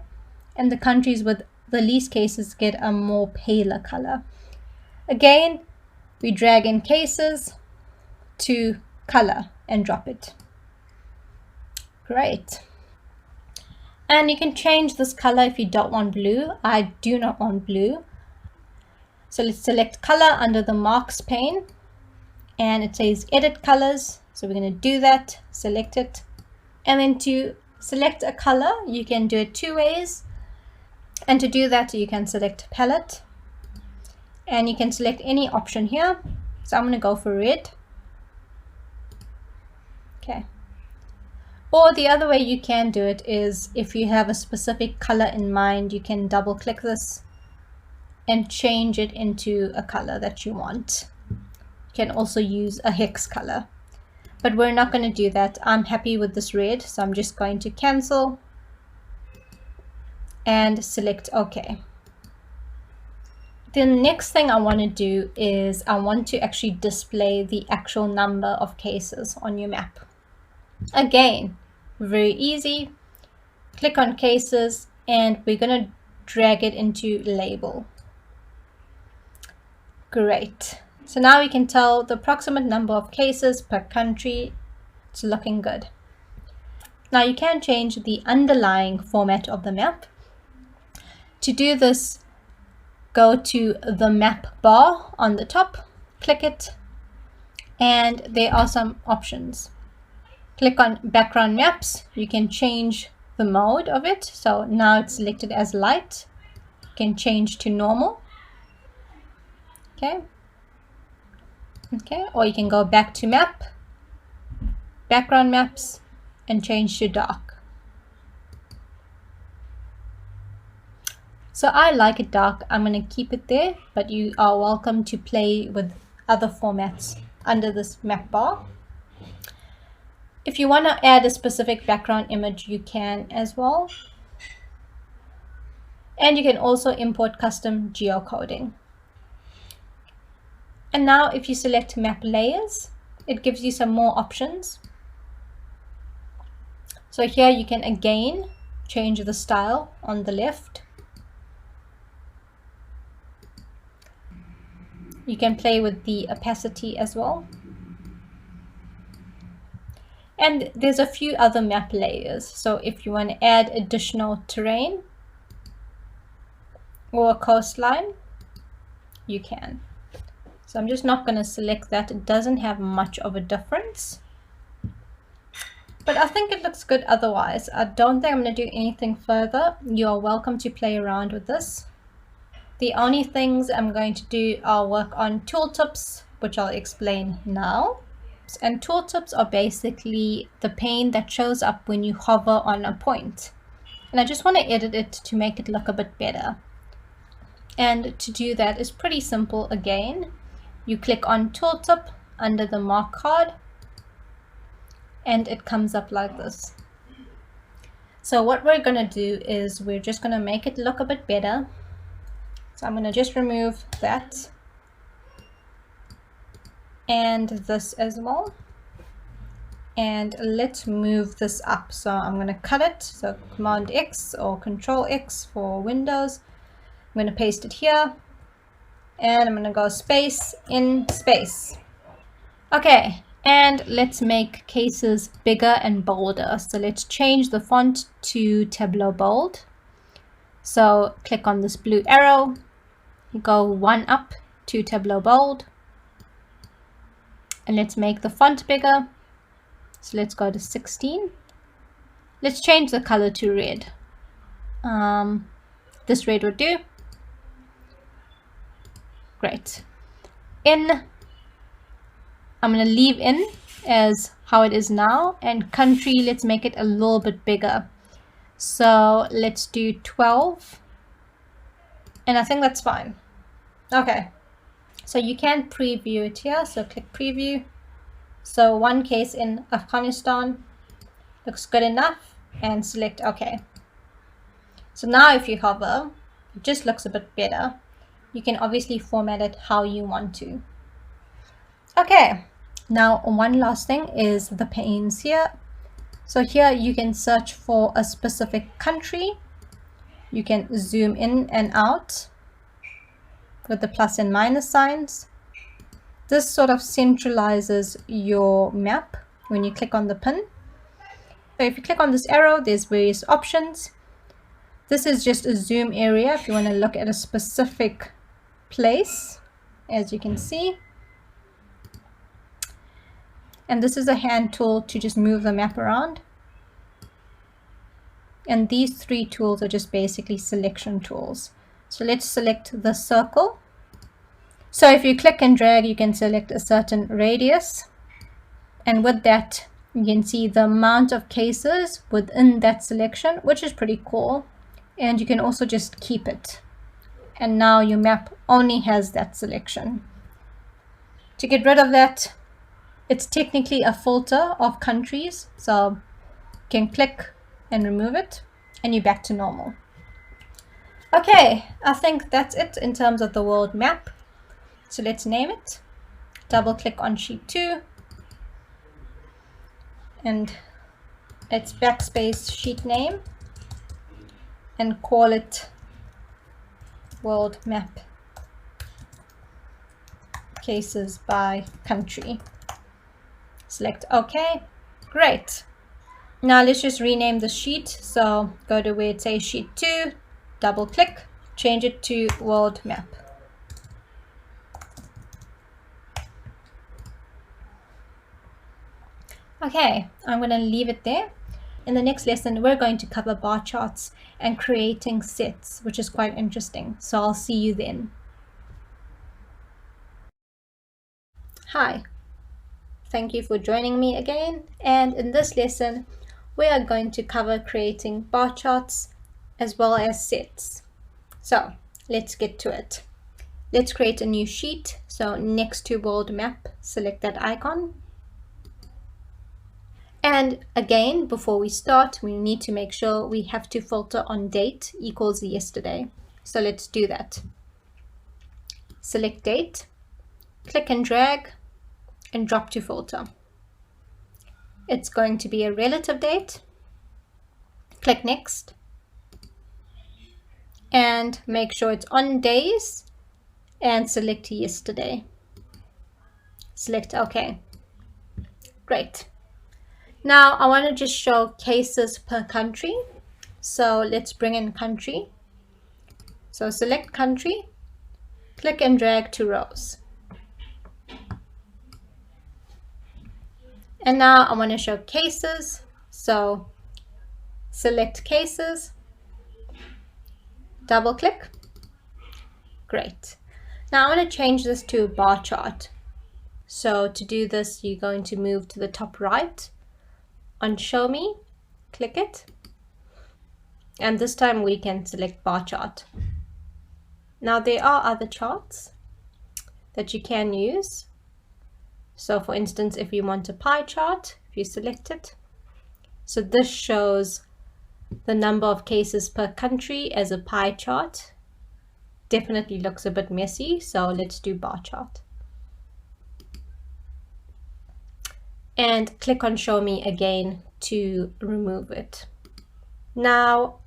and the countries with the least cases get a more paler color. Again, we drag in cases to color and drop it. Great. And you can change this color if you don't want blue. I do not want blue. So let's select color under the marks pane, and it says edit colors. So we're going to do that, select it. And then to select a color, you can do it two ways. And to do that, you can select palette, and you can select any option here. So I'm going to go for red. Okay. Or the other way you can do it is if you have a specific color in mind, you can double click this and change it into a color that you want. You can also use a hex color, but we're not going to do that. I'm happy with this red, so I'm just going to cancel and select OK. The next thing I want to do is I want to actually display the actual number of cases on your map. Again, very easy. Click on cases and we're going to drag it into label. Great. So now we can tell the approximate number of cases per country. It's looking good. Now you can change the underlying format of the map. To do this, go to the map bar on the top, click it, and there are some options. Click on background maps. You can change the mode of it. So now it's selected as light. You can change to normal. Okay, or you can go back to map, background maps, and change to dark. So I like it dark. I'm going to keep it there, but you are welcome to play with other formats under this map bar. If you want to add a specific background image, you can as well. And you can also import custom geocoding. And now if you select map layers, it gives you some more options. So here you can again change the style on the left. You can play with the opacity as well. And there's a few other map layers. So if you want to add additional terrain or a coastline, you can. So I'm just not going to select that. It doesn't have much of a difference, but I think it looks good otherwise. I don't think I'm going to do anything further. You are welcome to play around with this. The only things I'm going to do are work on tooltips, which I'll explain now. And tooltips are basically the pane that shows up when you hover on a point. And I just want to edit it to make it look a bit better. And to do that is pretty simple again. You click on tooltip under the mark card and it comes up like this. So what we're going to do is we're just going to make it look a bit better. So I'm going to just remove that and this as well. And let's move this up. So I'm going to cut it. So Command X or Control X for Windows. I'm going to paste it here. And I'm going to go space in space. Okay, and let's make cases bigger and bolder. So let's change the font to Tableau Bold. So click on this blue arrow, go one up to Tableau Bold. And let's make the font bigger. So let's go to 16. Let's change the color to red. This red would do. Great. I'm going to leave in as how it is now, and country, let's make it a little bit bigger. So let's do 12, and I think that's fine. Okay, so you can preview it here, so click preview. So one case in Afghanistan looks good enough, and select OK. So now if you hover, it just looks a bit better. You can obviously format it how you want to. Okay, now one last thing is the panes here. So here you can search for a specific country. You can zoom in and out with the plus and minus signs. This sort of centralizes your map when you click on the pin. So if you click on this arrow, there's various options. This is just a zoom area if you want to look at a specific place, as you can see. And this is a hand tool to just move the map around. And these three tools are just basically selection tools. So let's select the circle. So if you click and drag, you can select a certain radius. And with that, you can see the amount of cases within that selection, which is pretty cool. And you can also just keep it. And now your map only has that selection. To get rid of that, it's technically a filter of countries. So you can click and remove it, and you're back to normal. Okay, I think that's it in terms of the world map. So let's name it. Double click on sheet 2, and it's backspace sheet name, and call it world map cases by country. Select OK. Great. Now let's just rename the sheet. So go to where it says sheet 2, double click, change it to world map. Okay, I'm going to leave it there. In the next lesson, we're going to cover bar charts and creating sets, which is quite interesting. So I'll see you then. Hi, thank you for joining me again. And in this lesson, we are going to cover creating bar charts as well as sets. So let's get to it. Let's create a new sheet. So next to world map, select that icon. And again, before we start, we need to make sure we have to filter on date equals yesterday. So let's do that. Select date, click and drag, and drop to filter. It's going to be a relative date. Click next. And make sure it's on days and select yesterday. Select OK. Great. Now I want to just show cases per country. So let's bring in country. So select country, click and drag to rows. And now I want to show cases. So select cases, double click. Great. Now I want to change this to a bar chart. So to do this, you're going to move to the top right. On show me, click it. And this time we can select bar chart. Now there are other charts that you can use. So for instance, if you want a pie chart, if you select it. So this shows the number of cases per country as a pie chart. Definitely looks a bit messy, so let's do bar chart. And click on show me again to remove it. Now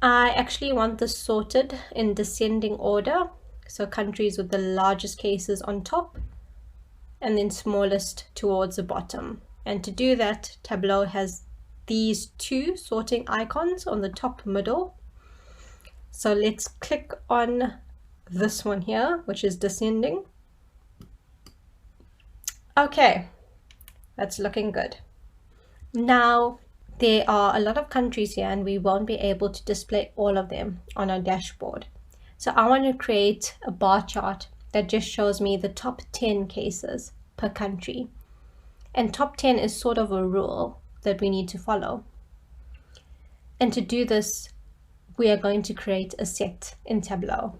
I actually want this sorted in descending order. So countries with the largest cases on top and then smallest towards the bottom. And to do that, Tableau has these two sorting icons on the top middle. So let's click on this one here, which is descending. Okay, that's looking good. Now, there are a lot of countries here and we won't be able to display all of them on our dashboard. So I want to create a bar chart that just shows me the top 10 cases per country. And top 10 is sort of a rule that we need to follow. And to do this, we are going to create a set in Tableau.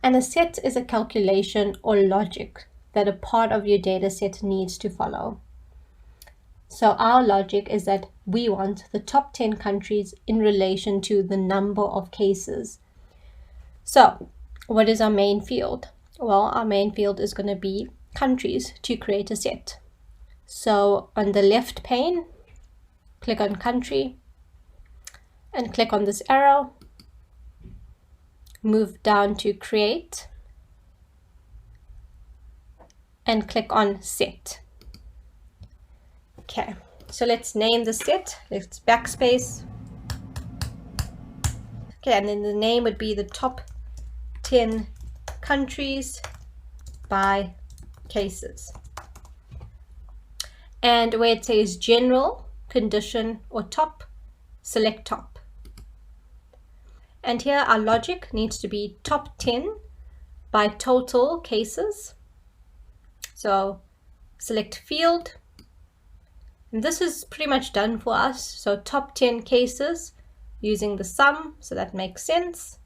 And a set is a calculation or logic that a part of your data set needs to follow. So our logic is that we want the top 10 countries in relation to the number of cases. So what is our main field? Well, our main field is going to be countries to create a set. So on the left pane, click on country and click on this arrow, move down to create and click on set. Okay, so let's name the set. Let's backspace. Okay, and then the name would be the top 10 countries by cases. And where it says general, condition, or top, select top. And here our logic needs to be top 10 by total cases. So select field. And this is pretty much done for us. So top 10 cases using the sum, so that makes sense.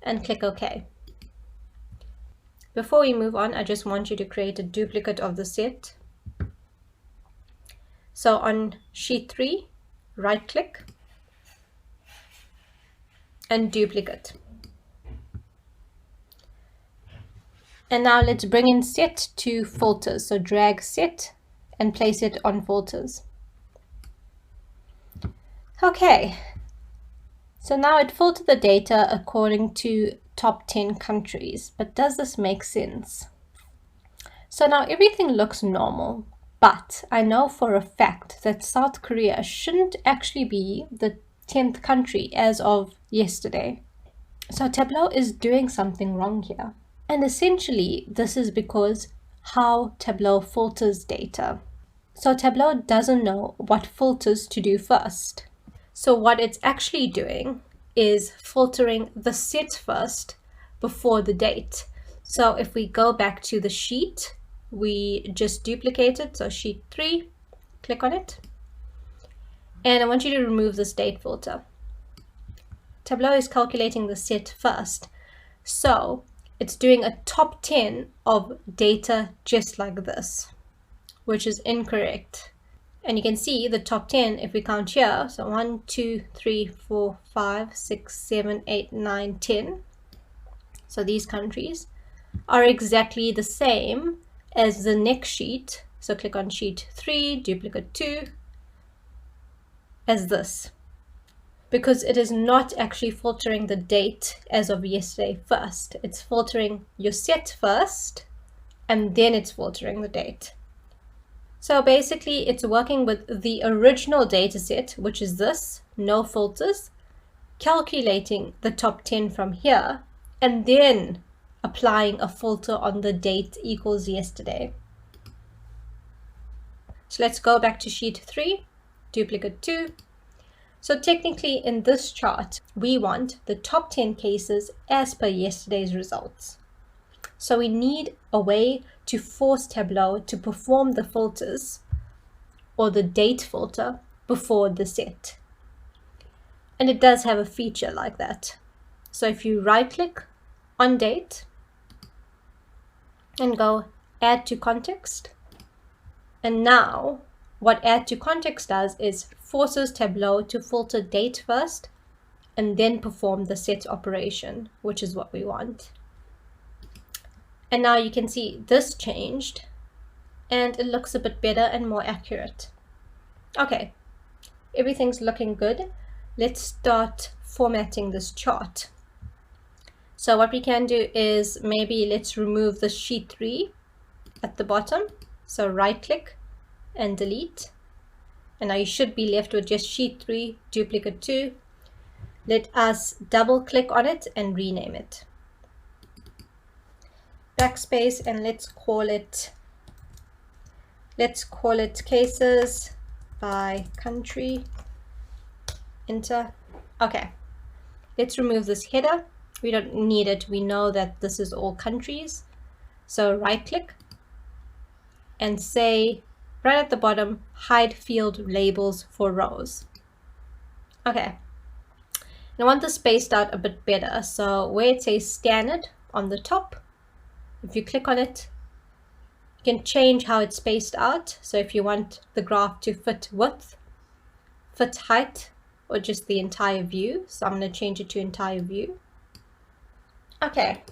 And click OK. Before we move on, I just want you to create a duplicate of the set. So on sheet 3, right click and duplicate. And now let's bring in set to filters. So drag set and place it on filters. Okay, so now it filtered the data according to top 10 countries, but does this make sense? So now everything looks normal, but I know for a fact that South Korea shouldn't actually be the 10th country as of yesterday. So Tableau is doing something wrong here. And essentially, this is because how Tableau filters data. So Tableau doesn't know what filters to do first. So what it's actually doing is filtering the set first before the date. So if we go back to the sheet, we just duplicate it. So sheet 3, click on it. And I want you to remove this date filter. Tableau is calculating the set first. So it's doing a top 10 of data just like this, which is incorrect. And you can see the top 10 if we count here. So 1, 2, 3, 4, 5, 6, 7, 8, 9, 10. So these countries are exactly the same as the next sheet. So click on sheet 3, duplicate 2, as this. Because it is not actually filtering the date as of yesterday first. It's filtering your set first, and then it's filtering the date. So basically, it's working with the original data set, which is this, no filters, calculating the top 10 from here, and then applying a filter on the date equals yesterday. So let's go back to sheet 3, duplicate 2. So technically in this chart, we want the top 10 cases as per yesterday's results. So we need a way to force Tableau to perform the filters or the date filter before the set. And it does have a feature like that. So if you right click on date and go add to context, and now what add to context does is forces Tableau to filter date first and then perform the set operation, which is what we want. And now you can see this changed and it looks a bit better and more accurate. Okay, everything's looking good. Let's start formatting this chart. So what we can do is maybe let's remove the sheet 3 at the bottom. So right click and delete. And now you should be left with just sheet 3, duplicate 2. Let us double click on it and rename it. Backspace, and let's call it Let's call it cases by country. Enter. Okay, let's remove this header. We don't need it. We know that this is all countries. So right click and say right at the bottom, hide field labels for rows. Okay, and I want this spaced out a bit better. So where it says standard on the top, if you click on it, you can change how it's spaced out. So if you want the graph to fit width, fit height, or just the entire view. So I'm going to change it to entire view. Okay.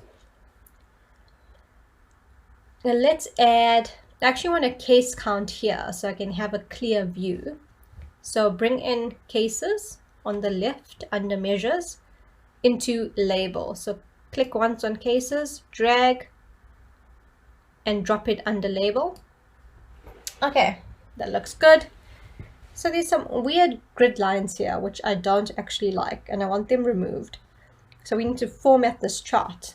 Now let's add, I actually want a case count here so I can have a clear view. So bring in cases on the left under measures into label. So click once on cases, drag and drop it under label. Okay, that looks good. So there's some weird grid lines here, which I don't actually like, and I want them removed. So we need to format this chart.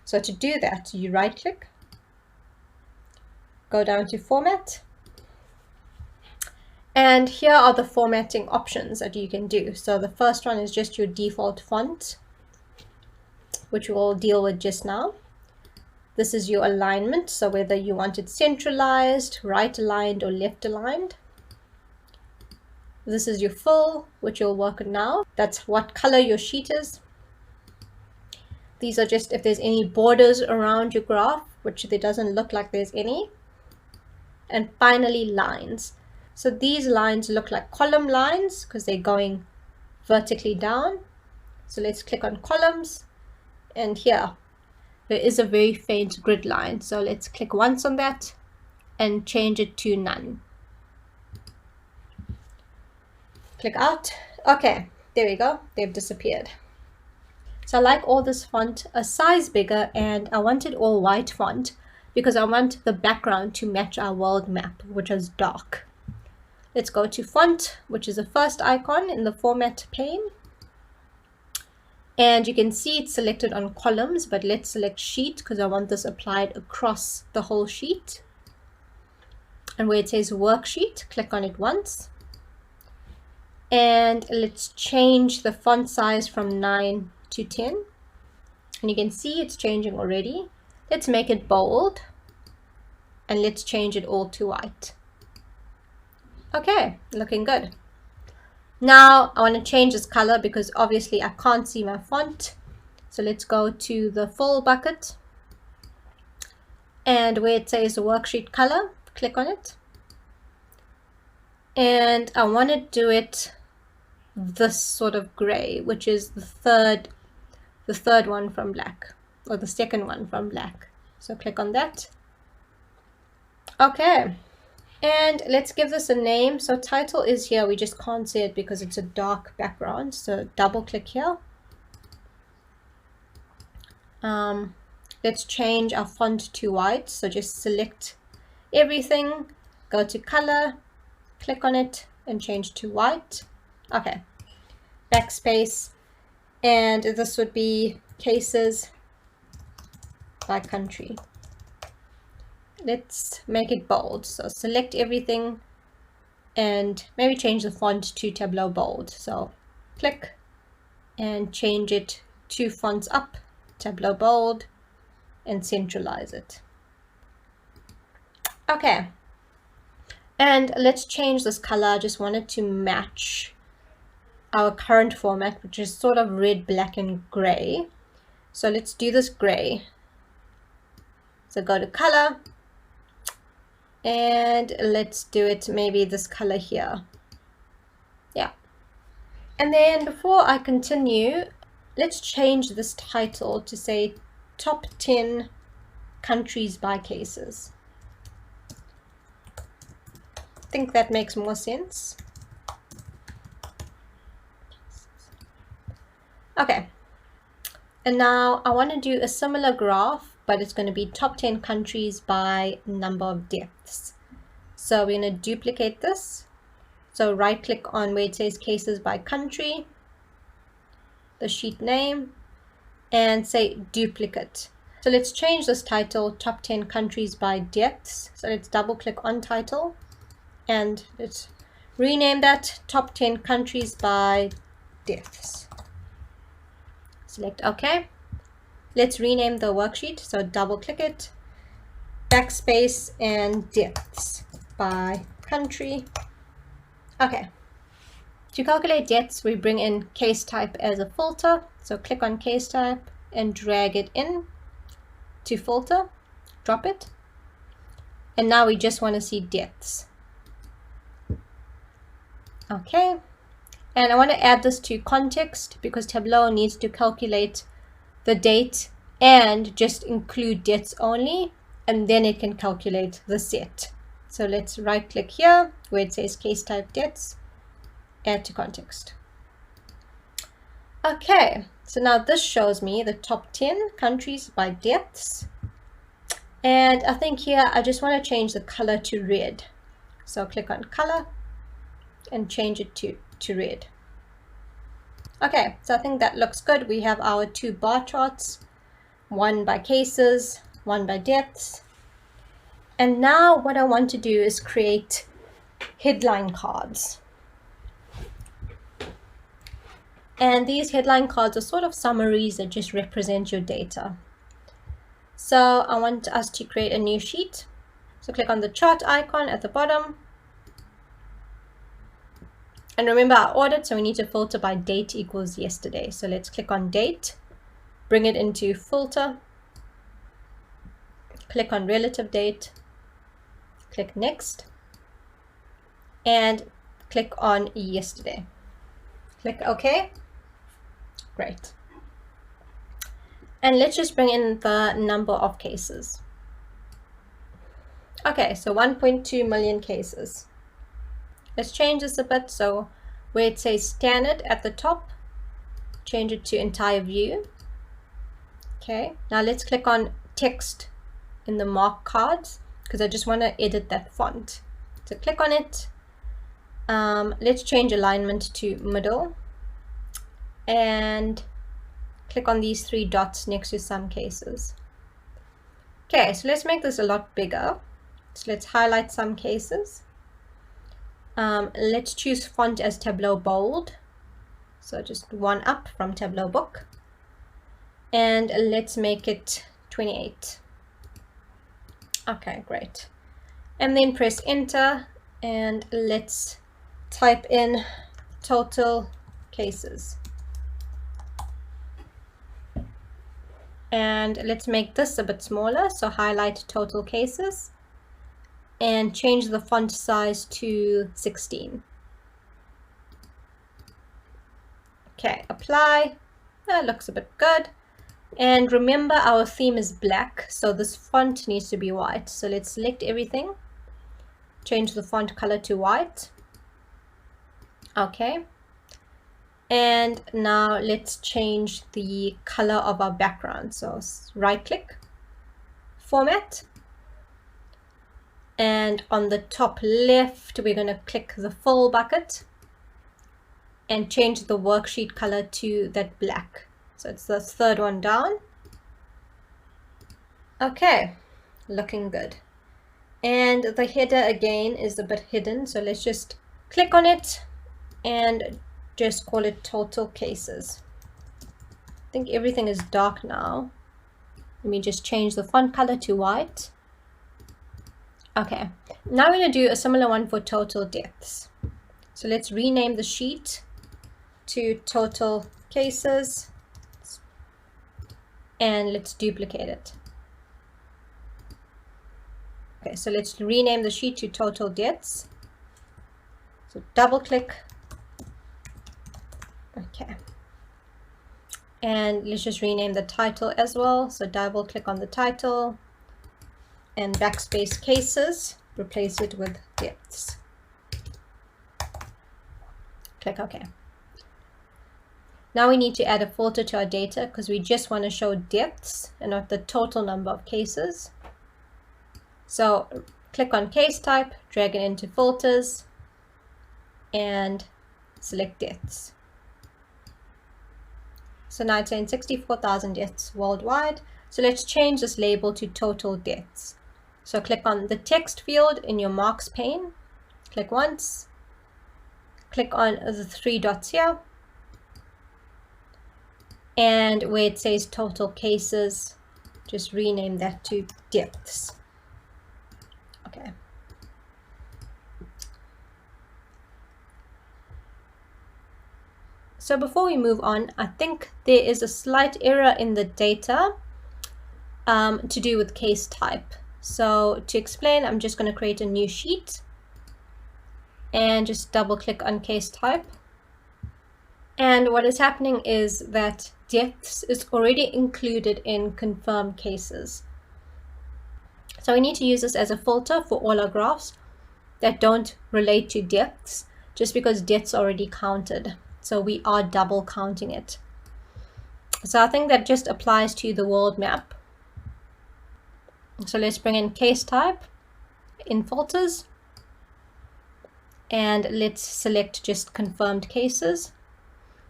So to do that, you right click, go down to format, and here are the formatting options that you can do. So the first one is just your default font, which we'll deal with just now. This is your alignment, so whether you want it centralized, right aligned, or left aligned. This is your fill, which you'll work on now. That's what color your sheet is. These are just if there's any borders around your graph, which there doesn't look like there's any. And finally, lines. So these lines look like column lines because they're going vertically down. So let's click on columns, and here there is a very faint grid line. So let's click once on that and change it to none. Click out. Okay, there we go. They've disappeared. So I like all this font a size bigger, and I want it all white font because I want the background to match our world map, which is dark. Let's go to font, which is the first icon in the format pane. And you can see it's selected on columns, but let's select sheet because I want this applied across the whole sheet. And where it says worksheet, click on it once. And let's change the font size from 9 to 10. And you can see it's changing already. Let's make it bold. And let's change it all to white. Okay, looking good. Now I want to change this color because obviously I can't see my font. So let's go to the full bucket. And where it says worksheet color, click on it. And I want to do it this sort of gray, which is the third one from black, or the second one from black. So click on that. Okay, and let's give this a name. So title is here, we just can't see it because it's a dark background. So double click here. Let's change our font to white. So just select everything, go to color, click on it and change to white. Okay, backspace, and this would be cases by country. Let's make it bold. So select everything and maybe change the font to Tableau bold. So click and change it 2 fonts up, Tableau bold, and centralize it. Okay, and let's change this color. I just want it to match our current format, which is sort of red, black, and gray. So let's do this gray. So go to color, and let's do it maybe this color here. Yeah. And then before I continue, let's change this title to say top 10 countries by cases. I think that makes more sense. Okay, and now I want to do a similar graph, but it's going to be top 10 countries by number of depths. So we're going to duplicate this. So right click on where it says cases by country, the sheet name, and say duplicate. So let's change this title, top 10 countries by deaths. So let's double click on title and let's rename that top 10 countries by deaths. Select OK. Let's rename the worksheet. So double click it, backspace, and deaths by country. Okay. To calculate deaths, we bring in case type as a filter. So click on case type and drag it in to filter, drop it. And now we just want to see deaths. Okay. And I want to add this to context because Tableau needs to calculate the date and just include deaths only, and then it can calculate the set. So let's right click here where it says case type deaths, add to context. Okay, so now this shows me the top 10 countries by deaths. And I think here I just want to change the color to red. So click on color and change it to red. Okay, so I think that looks good. We have our two bar charts, one by cases, one by deaths. And now what I want to do is create headline cards. And these headline cards are sort of summaries that just represent your data. So I want us to create a new sheet. So click on the chart icon at the bottom. And remember our audit, so we need to filter by date equals yesterday. So let's click on date, bring it into filter, click on relative date, click next, and click on yesterday. Click OK. Great. And let's just bring in the number of cases. Okay, so 1.2 million cases. Let's change this a bit. So where it says standard at the top, change it to entire view. Okay, now let's click on text in the mark cards because I just want to edit that font. So click on it. Let's change alignment to middle and click on these three dots next to some cases. Okay, so let's make this a lot bigger. So let's highlight some cases. Let's choose font as Tableau bold. So just one up from Tableau book. And let's make it 28. Okay, great. And then press enter and let's type in total cases. And let's make this a bit smaller. So highlight total cases and change the font size to 16. Okay, apply. That looks a bit good. And remember our theme is black, so this font needs to be white. So let's select everything, change the font color to white. Okay. And now let's change the color of our background. So right click, format. And on the top left, we're going to click the full bucket and change the worksheet color to that black. So it's the third one down. Okay, looking good. And the header again is a bit hidden. So let's just click on it and just call it total cases. I think everything is dark now. Let me just change the font color to white. Okay, now we're going to do a similar one for total deaths. So let's rename the sheet to total cases and let's duplicate it. Okay, so let's rename the sheet to total deaths. So double click. Okay. And let's just rename the title as well. So double click on the title and backspace cases, replace it with deaths. Click OK. Now we need to add a filter to our data because we just want to show deaths and not the total number of cases. So click on case type, drag it into filters, and select deaths. So now it's saying 64,000 deaths worldwide. So let's change this label to total deaths. So click on the text field in your marks pane, click once, click on the 3 dots here, and where it says total cases, just rename that to deaths. Okay. So before we move on, I think there is a slight error in the data to do with case type. So to explain, I'm just going to create a new sheet and just double click on case type. And what is happening is that deaths is already included in confirmed cases. So we need to use this as a filter for all our graphs that don't relate to deaths, just because deaths are already counted. So we are double counting it. So I think that just applies to the world map. So let's bring in case type in filters, and let's select just confirmed cases,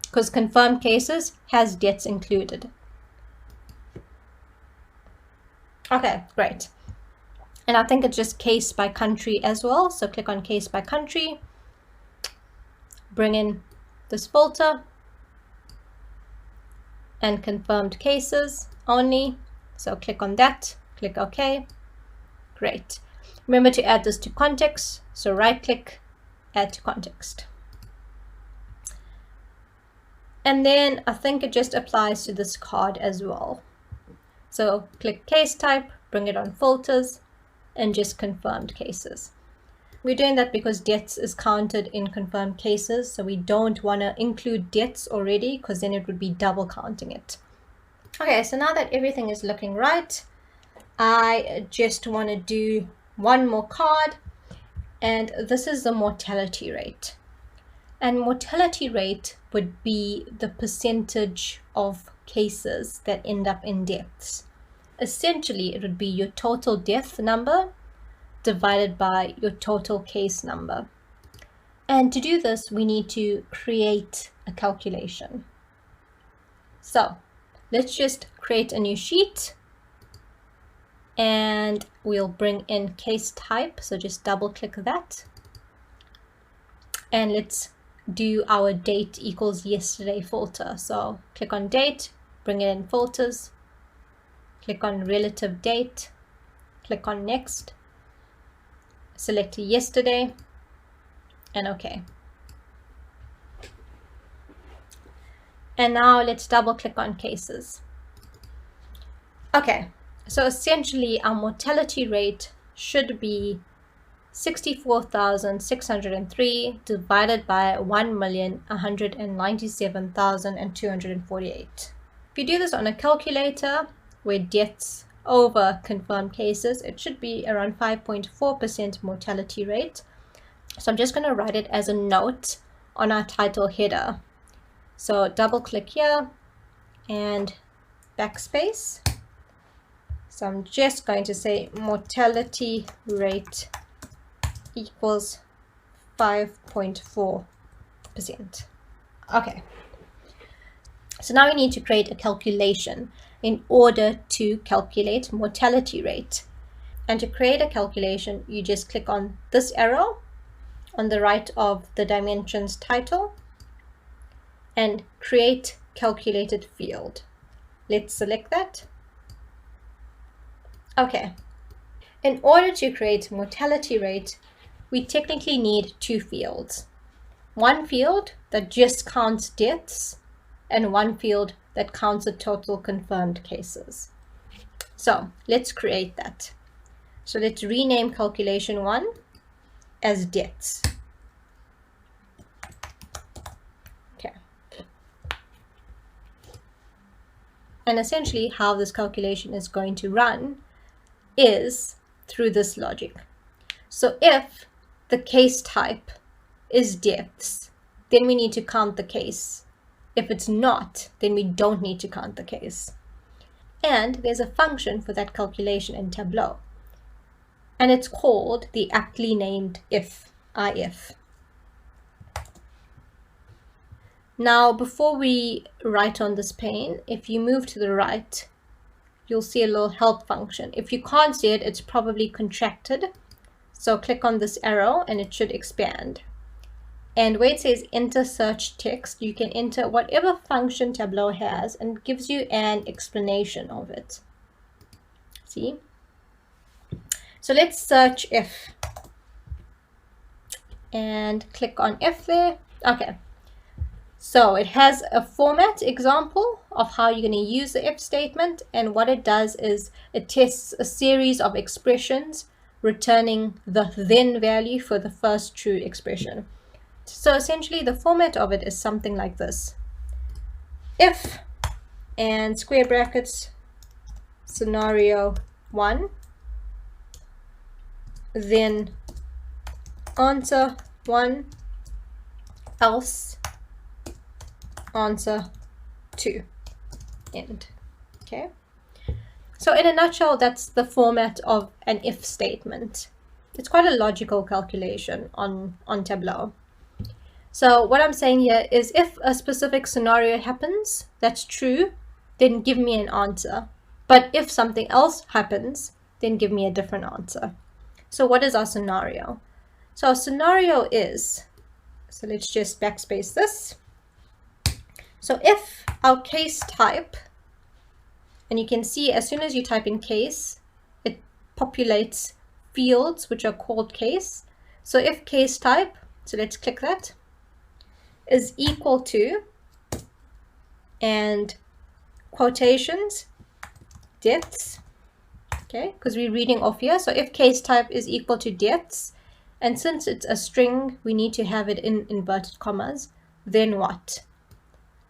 because confirmed cases has deaths included. Okay, great. And I think it's just case by country as well. So click on case by country, bring in this filter and confirmed cases only. So click on that, click OK. Great. Remember to add this to context. So right click, add to context. And then I think it just applies to this card as well. So click case type, bring it on filters, and just confirmed cases. We're doing that because deaths is counted in confirmed cases, so we don't want to include deaths already, because then it would be double counting it. Okay, so now that everything is looking right, I just want to do one more card, and this is the mortality rate. And mortality rate would be the percentage of cases that end up in deaths. Essentially, it would be your total death number divided by your total case number. And to do this, we need to create a calculation. So let's just create a new sheet, and we'll bring in case type. So just double click that, and let's do our date equals yesterday filter. So click on date, bring it in filters, click on relative date, click on next, select yesterday, and OK. And now let's double click on cases. Okay, so essentially our mortality rate should be 64,603 divided by 1,197,248. If you do this on a calculator where deaths over confirmed cases, it should be around 5.4% mortality rate. So I'm just going to write it as a note on our title header. So double click here and backspace. So I'm just going to say mortality rate equals 5.4%. Okay. So now we need to create a calculation in order to calculate mortality rate. And to create a calculation, you just click on this arrow on the right of the dimensions title and create calculated field. Let's select that. Okay. In order to create mortality rate, we technically need two fields. One field that just counts deaths and one field that counts the total confirmed cases. So let's create that. So let's rename calculation 1 as deaths. Okay. And essentially how this calculation is going to run is through this logic. So if the case type is deaths, then we need to count the case. If it's not, then we don't need to count the case. And there's a function for that calculation in Tableau, and it's called the aptly named if. Now, before we write on this pane, if you move to the right, you'll see a little help function. If you can't see it, it's probably contracted. So click on this arrow and it should expand. And where it says enter search text, you can enter whatever function Tableau has and it gives you an explanation of it. See? So let's search if. And click on if there. Okay. So it has a format example of how you're going to use the if statement, and what it does is it tests a series of expressions returning the then value for the first true expression. So essentially the format of it is something like this. If and square brackets scenario 1, then answer 1, else answer 2, end. Okay, so in a nutshell, that's the format of an if statement. It's quite a logical calculation on Tableau. So what I'm saying here is if a specific scenario happens that's true, then give me an answer. But if something else happens, then give me a different answer. So what is our scenario? So our scenario is, so let's just backspace this. So if our case type, and you can see as soon as you type in case, it populates fields which are called case. So if case type, so let's click that, is equal to, and quotations, deaths, okay, because we're reading off here. So if case type is equal to deaths, and since it's a string, we need to have it in inverted commas, then what?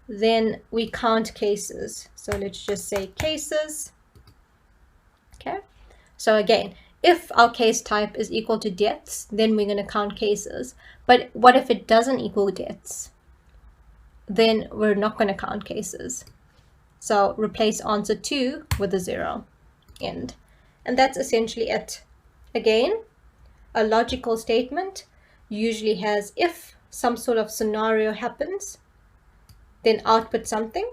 Then we count cases. So let's just say cases. Okay. So again, if our case type is equal to deaths, then we're going to count cases. But what if it doesn't equal deaths? Then we're not going to count cases. So replace answer 2 with a 0, end. And that's essentially it. Again, a logical statement usually has if some sort of scenario happens, then output something.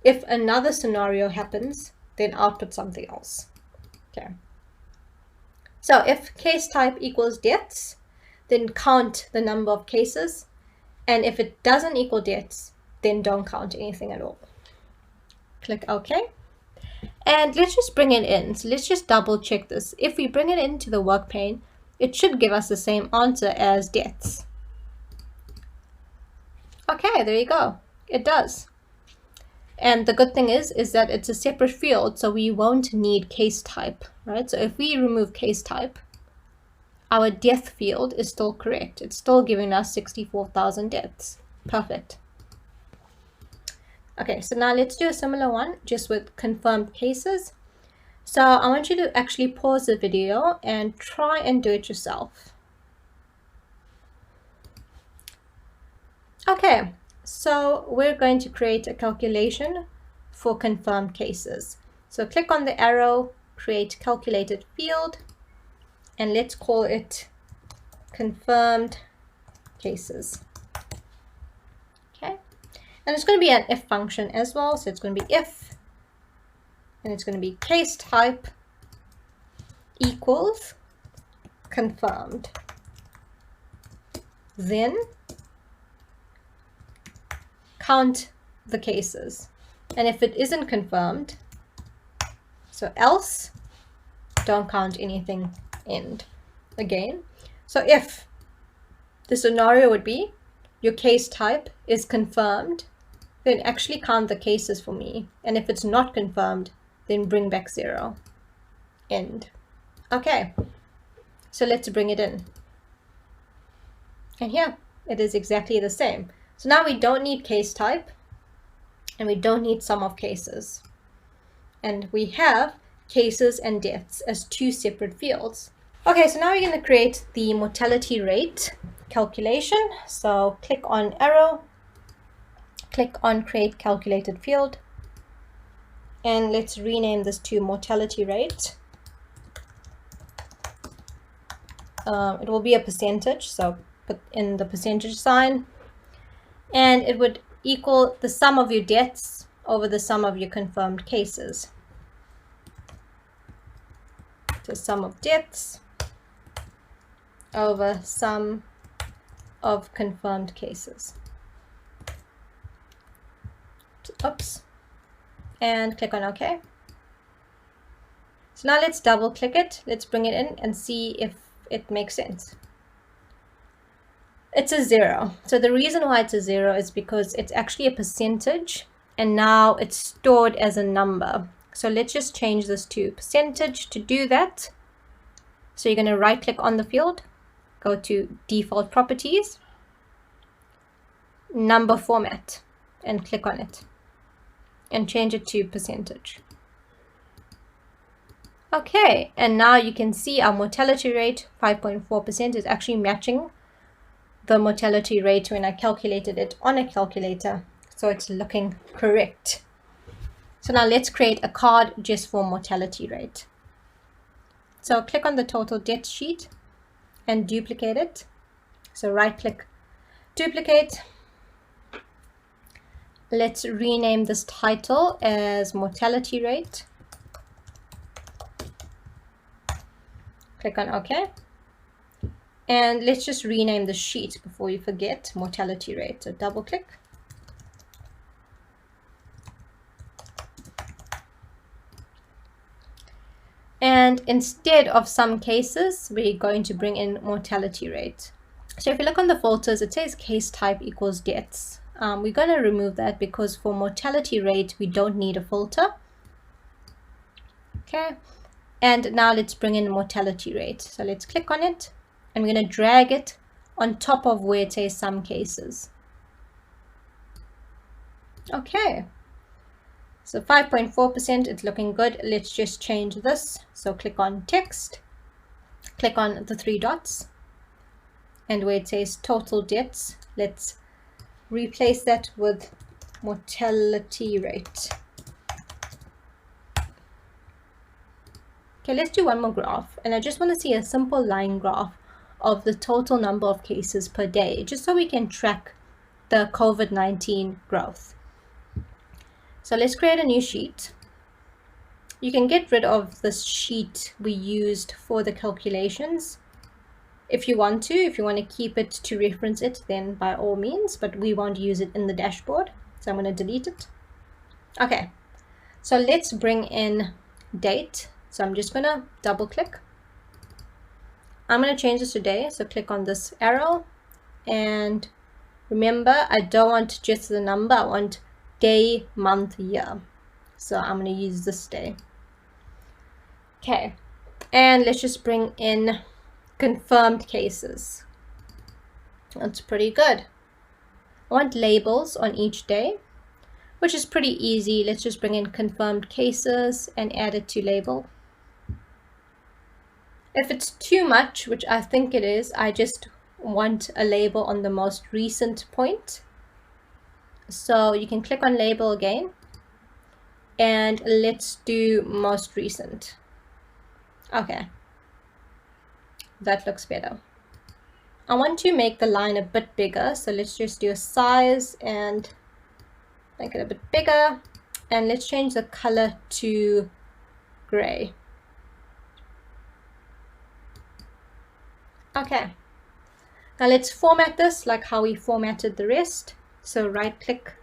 If another scenario happens, then output something else. Okay. So if case type equals deaths, then count the number of cases. And if it doesn't equal deaths, then don't count anything at all. Click OK. And let's just bring it in. So let's just double check this. If we bring it into the work pane, it should give us the same answer as deaths. Okay, there you go. It does. And the good thing is that it's a separate field, so we won't need case type, right? So if we remove case type, our death field is still correct. It's still giving us 64,000 deaths. Perfect. Okay, so now let's do a similar one just with confirmed cases. So I want you to actually pause the video and try and do it yourself. Okay, so we're going to create a calculation for confirmed cases. So click on the arrow, create calculated field, and let's call it confirmed cases. Okay, and it's going to be an if function as well. So it's going to be if, and it's going to be case type equals confirmed. Then count the cases. And if it isn't confirmed, so else, don't count anything, end. Again, so if the scenario would be your case type is confirmed, then actually count the cases for me. And if it's not confirmed, then bring back 0, end. Okay, so let's bring it in. And here, it is exactly the same. So now we don't need case type, and we don't need sum of cases. And we have cases and deaths as 2 separate fields. Okay, so now we're going to create the mortality rate calculation. So click on arrow, click on create calculated field, and let's rename this to mortality rate. It will be a percentage, so put in the percentage sign, and it would equal the sum of your deaths over the sum of your confirmed cases. So sum of deaths over sum of confirmed cases. Oops. And click on OK. So now let's double click it. Let's bring it in and see if it makes sense. It's a 0. So the reason why it's a 0 is because it's actually a percentage and now it's stored as a number. So let's just change this to percentage to do that. So you're going to right click on the field, go to default properties, number format, and click on it and change it to percentage. Okay, and now you can see our mortality rate 5.4% is actually matching the mortality rate when I calculated it on a calculator, so it's looking correct. So now let's create a card just for mortality rate. So click on the total death sheet and duplicate it. So right click, duplicate. Let's rename this title as mortality rate. Click on OK. And let's just rename the sheet before you forget, mortality rate. So double click. And instead of some cases, we're going to bring in mortality rate. So if you look on the filters, it says case type equals deaths. We're going to remove that because for mortality rate, we don't need a filter. Okay. And now let's bring in mortality rate. So let's click on it. And we're going to drag it on top of where it says some cases. Okay. So 5.4%, it's looking good. Let's just change this. So click on text, click on the 3 dots, and where it says total deaths, let's replace that with mortality rate. Okay, let's do one more graph. And I just want to see a simple line graph of the total number of cases per day, just so we can track the COVID-19 growth. So let's create a new sheet. You can get rid of this sheet we used for the calculations if you want to. If you want to keep it to reference it, then by all means, but we won't use it in the dashboard. So I'm going to delete it. Okay, so let's bring in date. So I'm just going to double click. I'm going to change this to day. So click on this arrow. And remember, I don't want just the number. I want day, month, year. So I'm going to use this day. Okay. And let's just bring in confirmed cases. That's pretty good. I want labels on each day, which is pretty easy. Let's just bring in confirmed cases and add it to label. If it's too much, which I think it is, I just want a label on the most recent point. So you can click on label again and let's do most recent. Okay, that looks better. I want to make the line a bit bigger, so let's just do a size and make it a bit bigger, and let's change the color to gray. Okay, now let's format this like how we formatted the rest. So right click,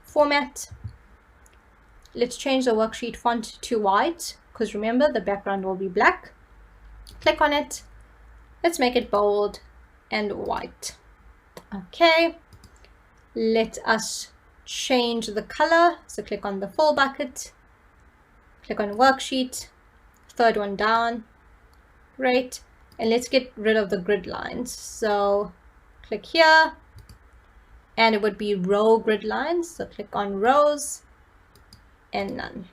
format. Let's change the worksheet font to white, because remember the background will be black. Click on it. Let's make it bold and white. Okay, let us change the color. So click on the full bucket, click on worksheet, third one down, great. And let's get rid of the grid lines. So click here, and it would be row grid lines. So click on rows and none.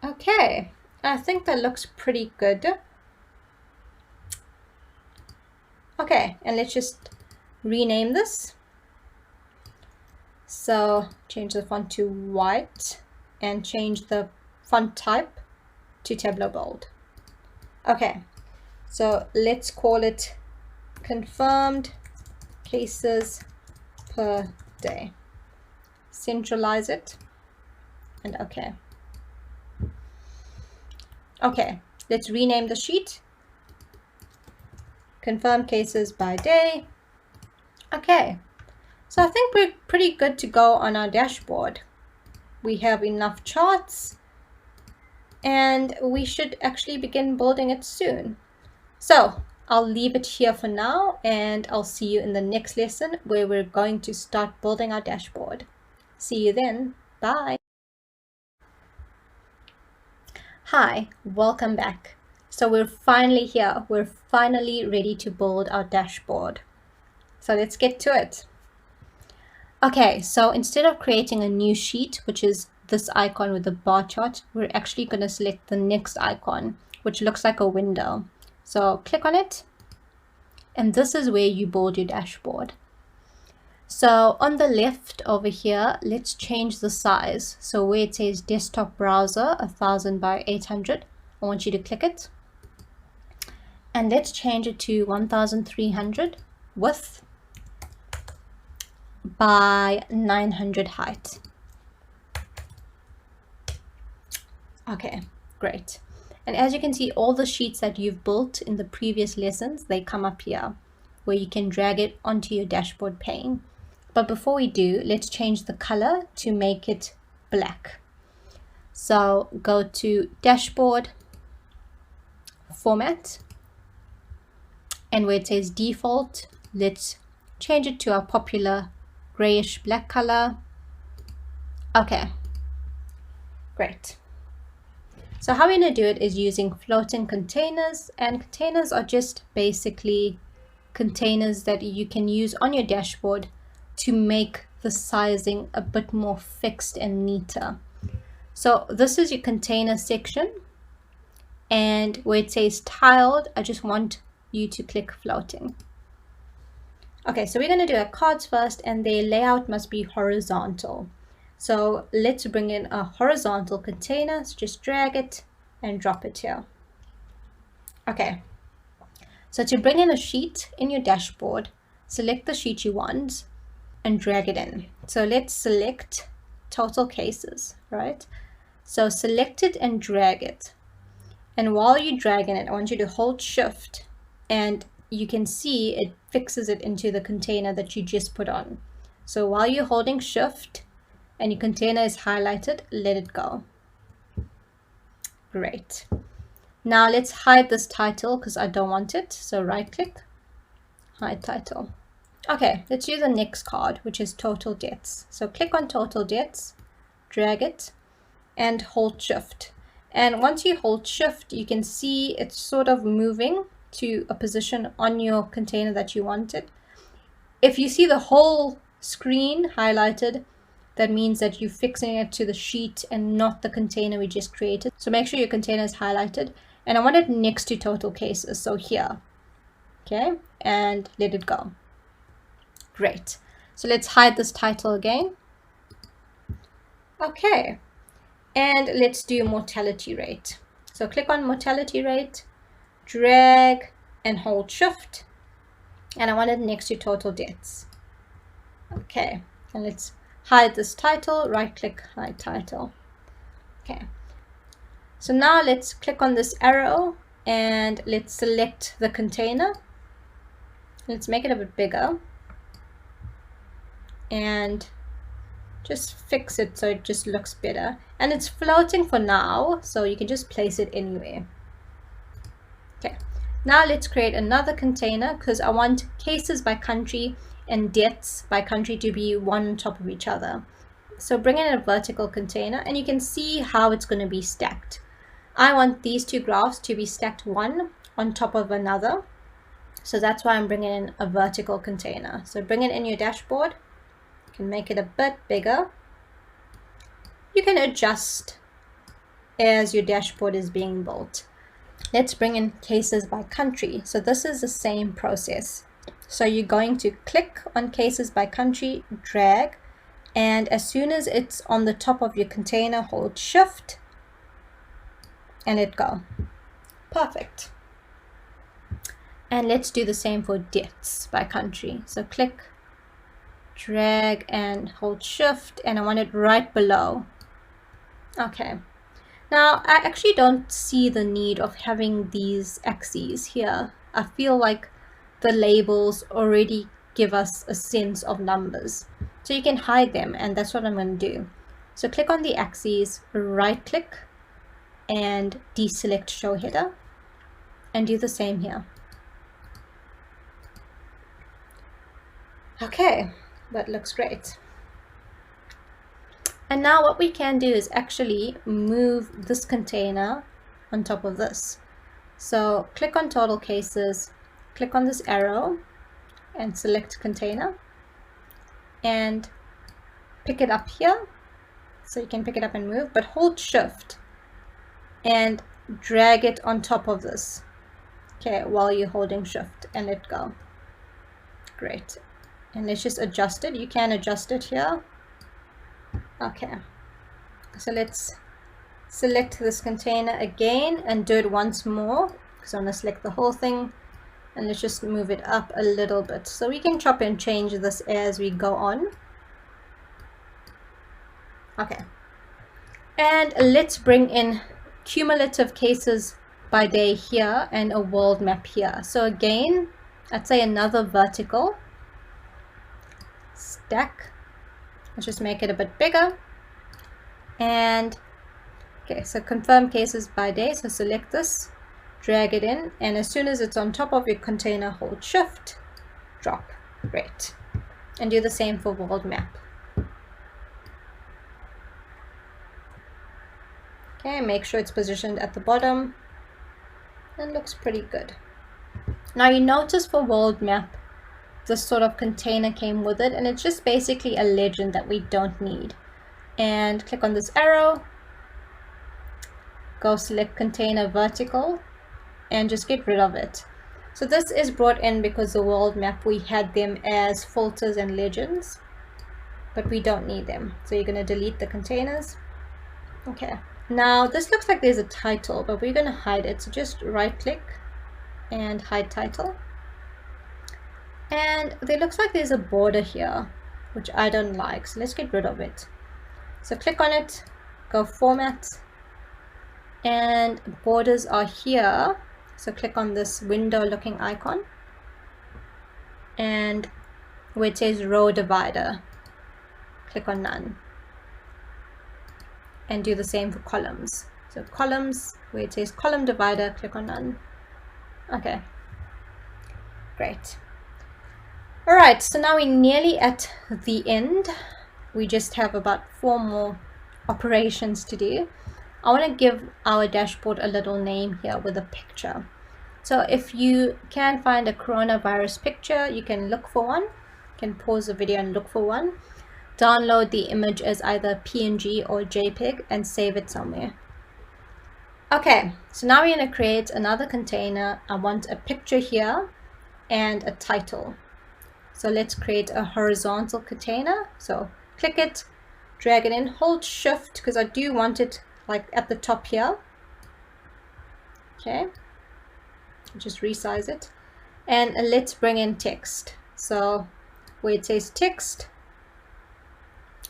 Okay, I think that looks pretty good. Okay, and let's just rename this. So change the font to white and change the font type to Tableau bold. Okay, so let's call it confirmed cases per day. Centralize it and okay. Okay, let's rename the sheet. Confirm cases by day. Okay, so I think we're pretty good to go on our dashboard. We have enough charts and we should actually begin building it soon. So I'll leave it here for now and I'll see you in the next lesson where we're going to start building our dashboard. See you then. Bye. Hi, welcome back. So we're finally here. We're finally ready to build our dashboard. So let's get to it. Okay, so instead of creating a new sheet, which is this icon with the bar chart, we're actually going to select the next icon, which looks like a window. So click on it, and this is where you build your dashboard. So on the left over here, let's change the size. So where it says desktop browser 1000 by 800, I want you to click it. And let's change it to 1300 width by 900 height. Okay, great. And as you can see, all the sheets that you've built in the previous lessons, they come up here where you can drag it onto your dashboard pane. But before we do, let's change the color to make it black. So go to dashboard, format, and where it says default, let's change it to our popular grayish black color. Okay, great. So how we're going to do it is using floating containers, and containers are just basically containers that you can use on your dashboard to make the sizing a bit more fixed and neater. So this is your container section, and where it says tiled, I just want you to click floating. Okay, so we're going to do our cards first, and their layout must be horizontal. So let's bring in a horizontal container. So just drag it and drop it here. Okay, so to bring in a sheet in your dashboard, select the sheet you want and drag it in. So let's select total cases, right? So select it and drag it. And while you're dragging it, I want you to hold shift, and you can see it fixes it into the container that you just put on. So while you're holding shift and your container is highlighted, let it go. Great. Now let's hide this title because I don't want it. So right click, hide title. Okay, let's use the next card, which is total debts. So click on total debts, drag it, and hold shift. And once you hold shift, you can see it's sort of moving to a position on your container that you wanted. If you see the whole screen highlighted, that means that you're fixing it to the sheet and not the container we just created. So make sure your container is highlighted, and I want it next to total cases, so here. Okay, and let it go. Great. So let's hide this title again. Okay, and let's do mortality rate. So click on mortality rate, drag and hold shift, and I want it next to total debts. Okay, and let's hide this title, right click, hide title. Okay, so now let's click on this arrow and let's select the container. Let's make it a bit bigger and just fix it so it just looks better. And it's floating for now, so you can just place it anywhere. Okay, now let's create another container because I want cases by country and debts by country to be one on top of each other. So bring in a vertical container, and you can see how it's going to be stacked. I want these two graphs to be stacked one on top of another. So that's why I'm bringing in a vertical container. So bring it in your dashboard. You can make it a bit bigger. You can adjust as your dashboard is being built. Let's bring in cases by country. So this is the same process. So you're going to click on cases by country, drag, and as soon as it's on the top of your container, hold shift and let go. Perfect. And let's do the same for debts by country. So click, drag, and hold shift, and I want it right below. Okay, Now, I actually don't see the need of having these axes here. I feel like the labels already give us a sense of numbers. So you can hide them, and that's what I'm going to do. So click on the axes, right click, and deselect show header, and do the same here. Okay, that looks great. And now what we can do is actually move this container on top of this. So click on total cases, click on this arrow and select container and pick it up here. So you can pick it up and move, but hold shift and drag it on top of this. Okay, while you're holding shift and let go. Great. And let's just adjust it. You can adjust it here. Okay. So let's select this container again and do it once more, because I'm going to select the whole thing, and let's just move it up a little bit. So we can chop and change this as we go on. Okay. And let's bring in cumulative cases by day here and a world map here. So again, I'd say another vertical stack. Let's just make it a bit bigger. And okay, so confirm cases by day. So select this, drag it in, and as soon as it's on top of your container, hold shift, drop. Great. And do the same for world map. Okay, make sure it's positioned at the bottom. That looks pretty good. Now you notice for world map, this sort of container came with it, and it's just basically a legend that we don't need. And click on this arrow, go select container vertical, and just get rid of it. So this is brought in because the world map, we had them as filters and legends, but we don't need them. So you're going to delete the containers. Okay. Now this looks like there's a title, but we're going to hide it. So just right click and hide title. And there looks like there's a border here, which I don't like. So let's get rid of it. So click on it, go format, and borders are here. So click on this window looking icon, and where it says row divider, click on none. And do the same for columns. So columns, where it says column divider, click on none. Okay, great. All right, so now we're nearly at the end. We just have about 4 more operations to do. I want to give our dashboard a little name here with a picture. So if you can find a coronavirus picture, you can look for one. You can pause the video and look for one. Download the image as either PNG or JPEG and save it somewhere. Okay, so now we're going to create another container. I want a picture here and a title. So let's create a horizontal container. So click it, drag it in, hold shift, because I do want it like at the top here. Okay, just resize it. And let's bring in text. So where it says text,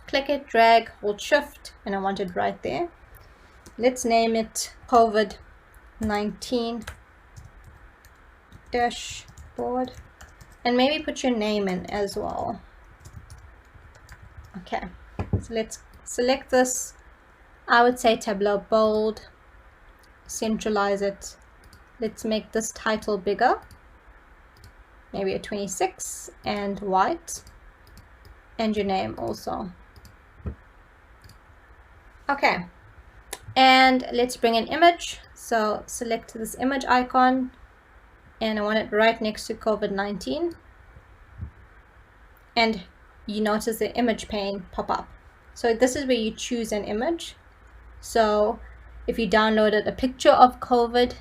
click it, drag, hold shift, and I want it right there. Let's name it COVID-19 dashboard, and maybe put your name in as well. Okay, so let's select this. I would say Tableau bold, centralize it. Let's make this title bigger, maybe a 26, and white, and your name also. Okay, and let's bring an image. So select this image icon, and I want it right next to COVID-19. And you notice the image pane pop up. So this is where you choose an image. So if you downloaded a picture of COVID,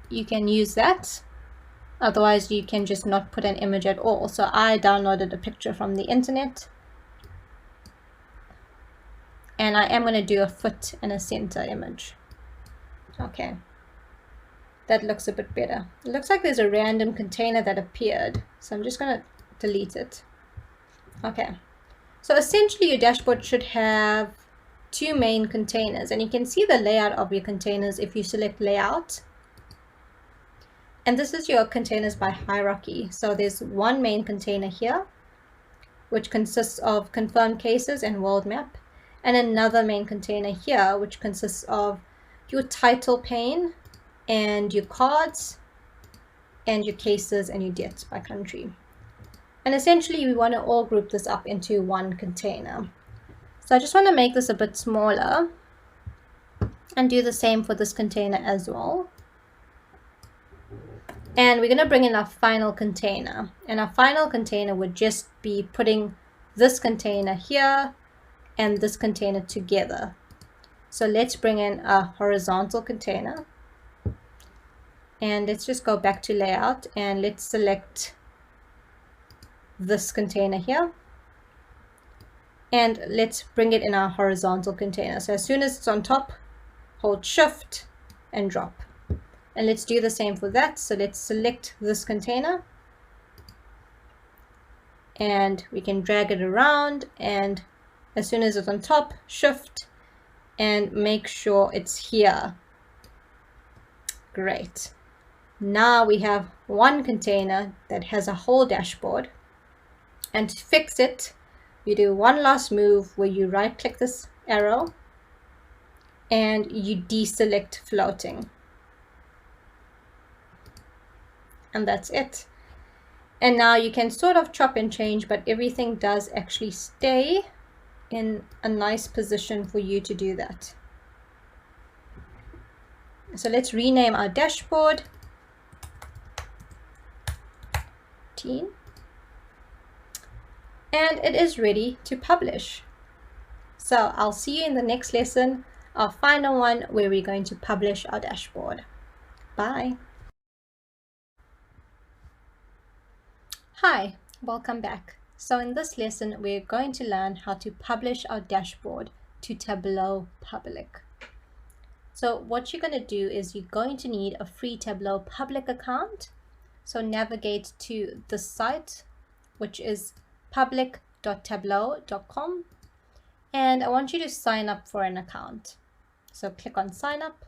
you can use that. Otherwise, you can just not put an image at all. So I downloaded a picture from the internet. And I am going to do a foot and a center image. Okay. That looks a bit better. It looks like there's a random container that appeared. So I'm just going to delete it. Okay. So essentially your dashboard should have two main containers, and you can see the layout of your containers if you select layout. And this is your containers by hierarchy. So there's one main container here, which consists of confirmed cases and world map, and another main container here, which consists of your title pane and your cards and your cases and your dates by country. And essentially we want to all group this up into one container. So I just want to make this a bit smaller and do the same for this container as well. And we're going to bring in our final container, and our final container would just be putting this container here and this container together. So let's bring in a horizontal container, and let's just go back to layout and let's select this container here, and let's bring it in our horizontal container. So as soon as it's on top, hold shift and drop. And let's do the same for that. So let's select this container and we can drag it around, and as soon as it's on top, shift and make sure it's here. Great. Now we have one container that has a whole dashboard, and to fix it, you do one last move where you right click this arrow and you deselect floating. And that's it. And now you can sort of chop and change, but everything does actually stay in a nice position for you to do that. So let's rename our dashboard and it is ready to publish. So I'll see you in the next lesson, our final one, where we're going to publish our dashboard. Bye. Hi, welcome back. So in this lesson, we're going to learn how to publish our dashboard to Tableau Public. So what you're going to do is you're going to need a free Tableau Public account. So navigate to the site, which is public.tableau.com. And I want you to sign up for an account. So click on sign up.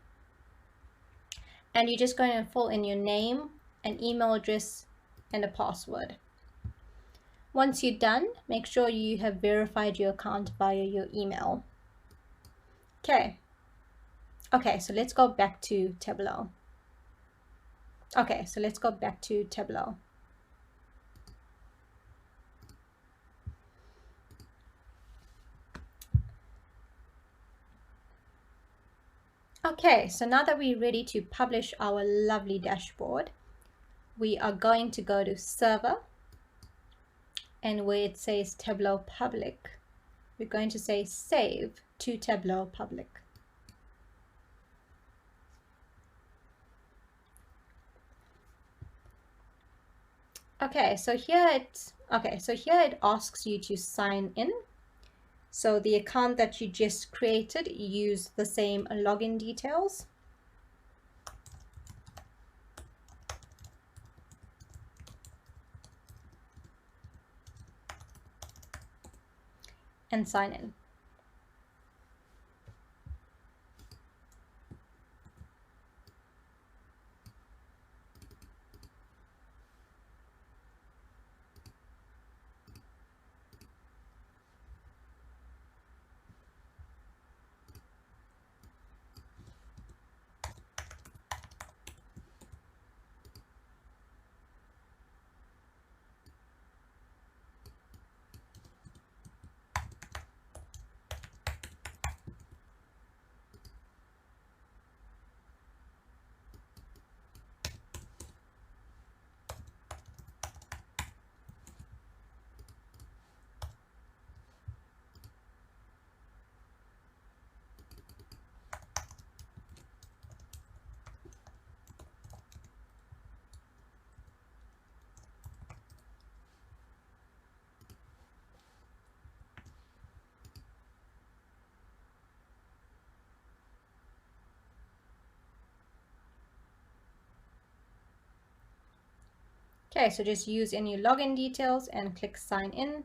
And you're just going to fill in your name, an email address, and a password. Once you're done, make sure you have verified your account via your email. Okay, so let's go back to Tableau. Okay, so now that we're ready to publish our lovely dashboard, we are going to go to server, and where it says Tableau Public, we're going to say save to Tableau Public. Okay, so here it asks you to sign in. So the account that you just created, use the same login details. And sign in. Okay, so just use any login details and click sign in.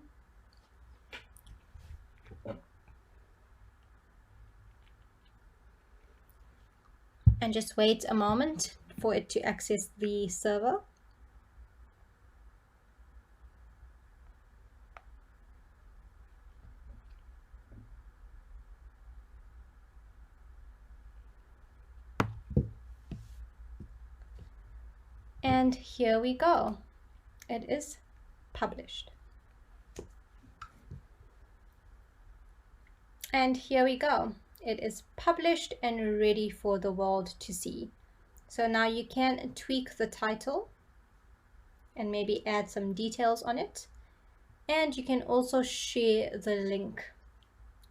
and just wait a moment for it to access the server. And here we go. It is published. And here we go. It is published and ready for the world to see. So now you can tweak the title and maybe add some details on it. And you can also share the link.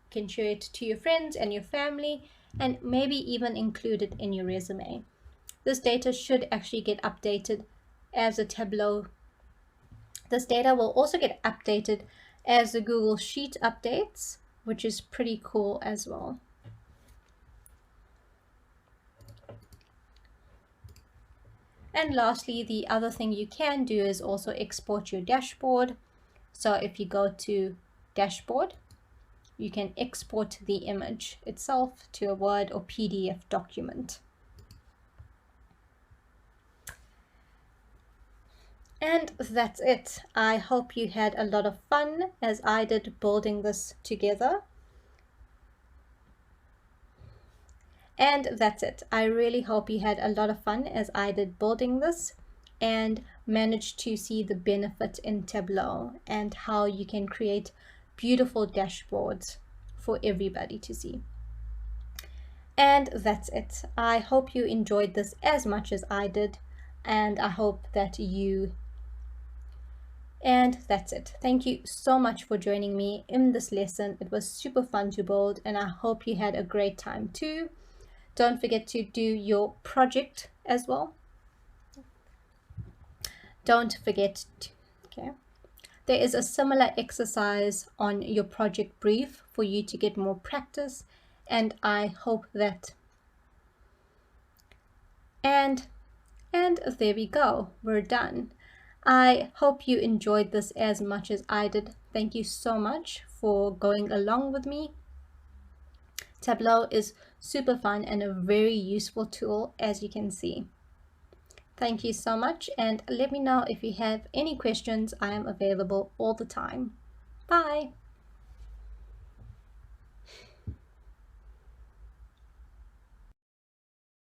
You can share it to your friends and your family, and maybe even include it in your resume. This data should actually get updated as a Tableau. This data will also get updated as the Google Sheet updates, which is pretty cool as well. And lastly, the other thing you can do is also export your dashboard. So if you go to dashboard, you can export the image itself to a Word or PDF document. And that's it. I hope you had a lot of fun as I did building this together. And that's it. I really hope you had a lot of fun as I did building this and managed to see the benefit in Tableau and how you can create beautiful dashboards for everybody to see. And that's it. I hope you enjoyed this as much as I did, and I hope that you... And that's it. Thank you so much for joining me in this lesson. It was super fun to build, and I hope you had a great time too. Don't forget to do your project as well. Don't forget to, okay. There is a similar exercise on your project brief for you to get more practice, and I hope that. And there we go. We're done. I hope you enjoyed this as much as I did. Thank you so much for going along with me. Tableau is super fun and a very useful tool, as you can see. Thank you so much, and let me know if you have any questions. I am available all the time. Bye.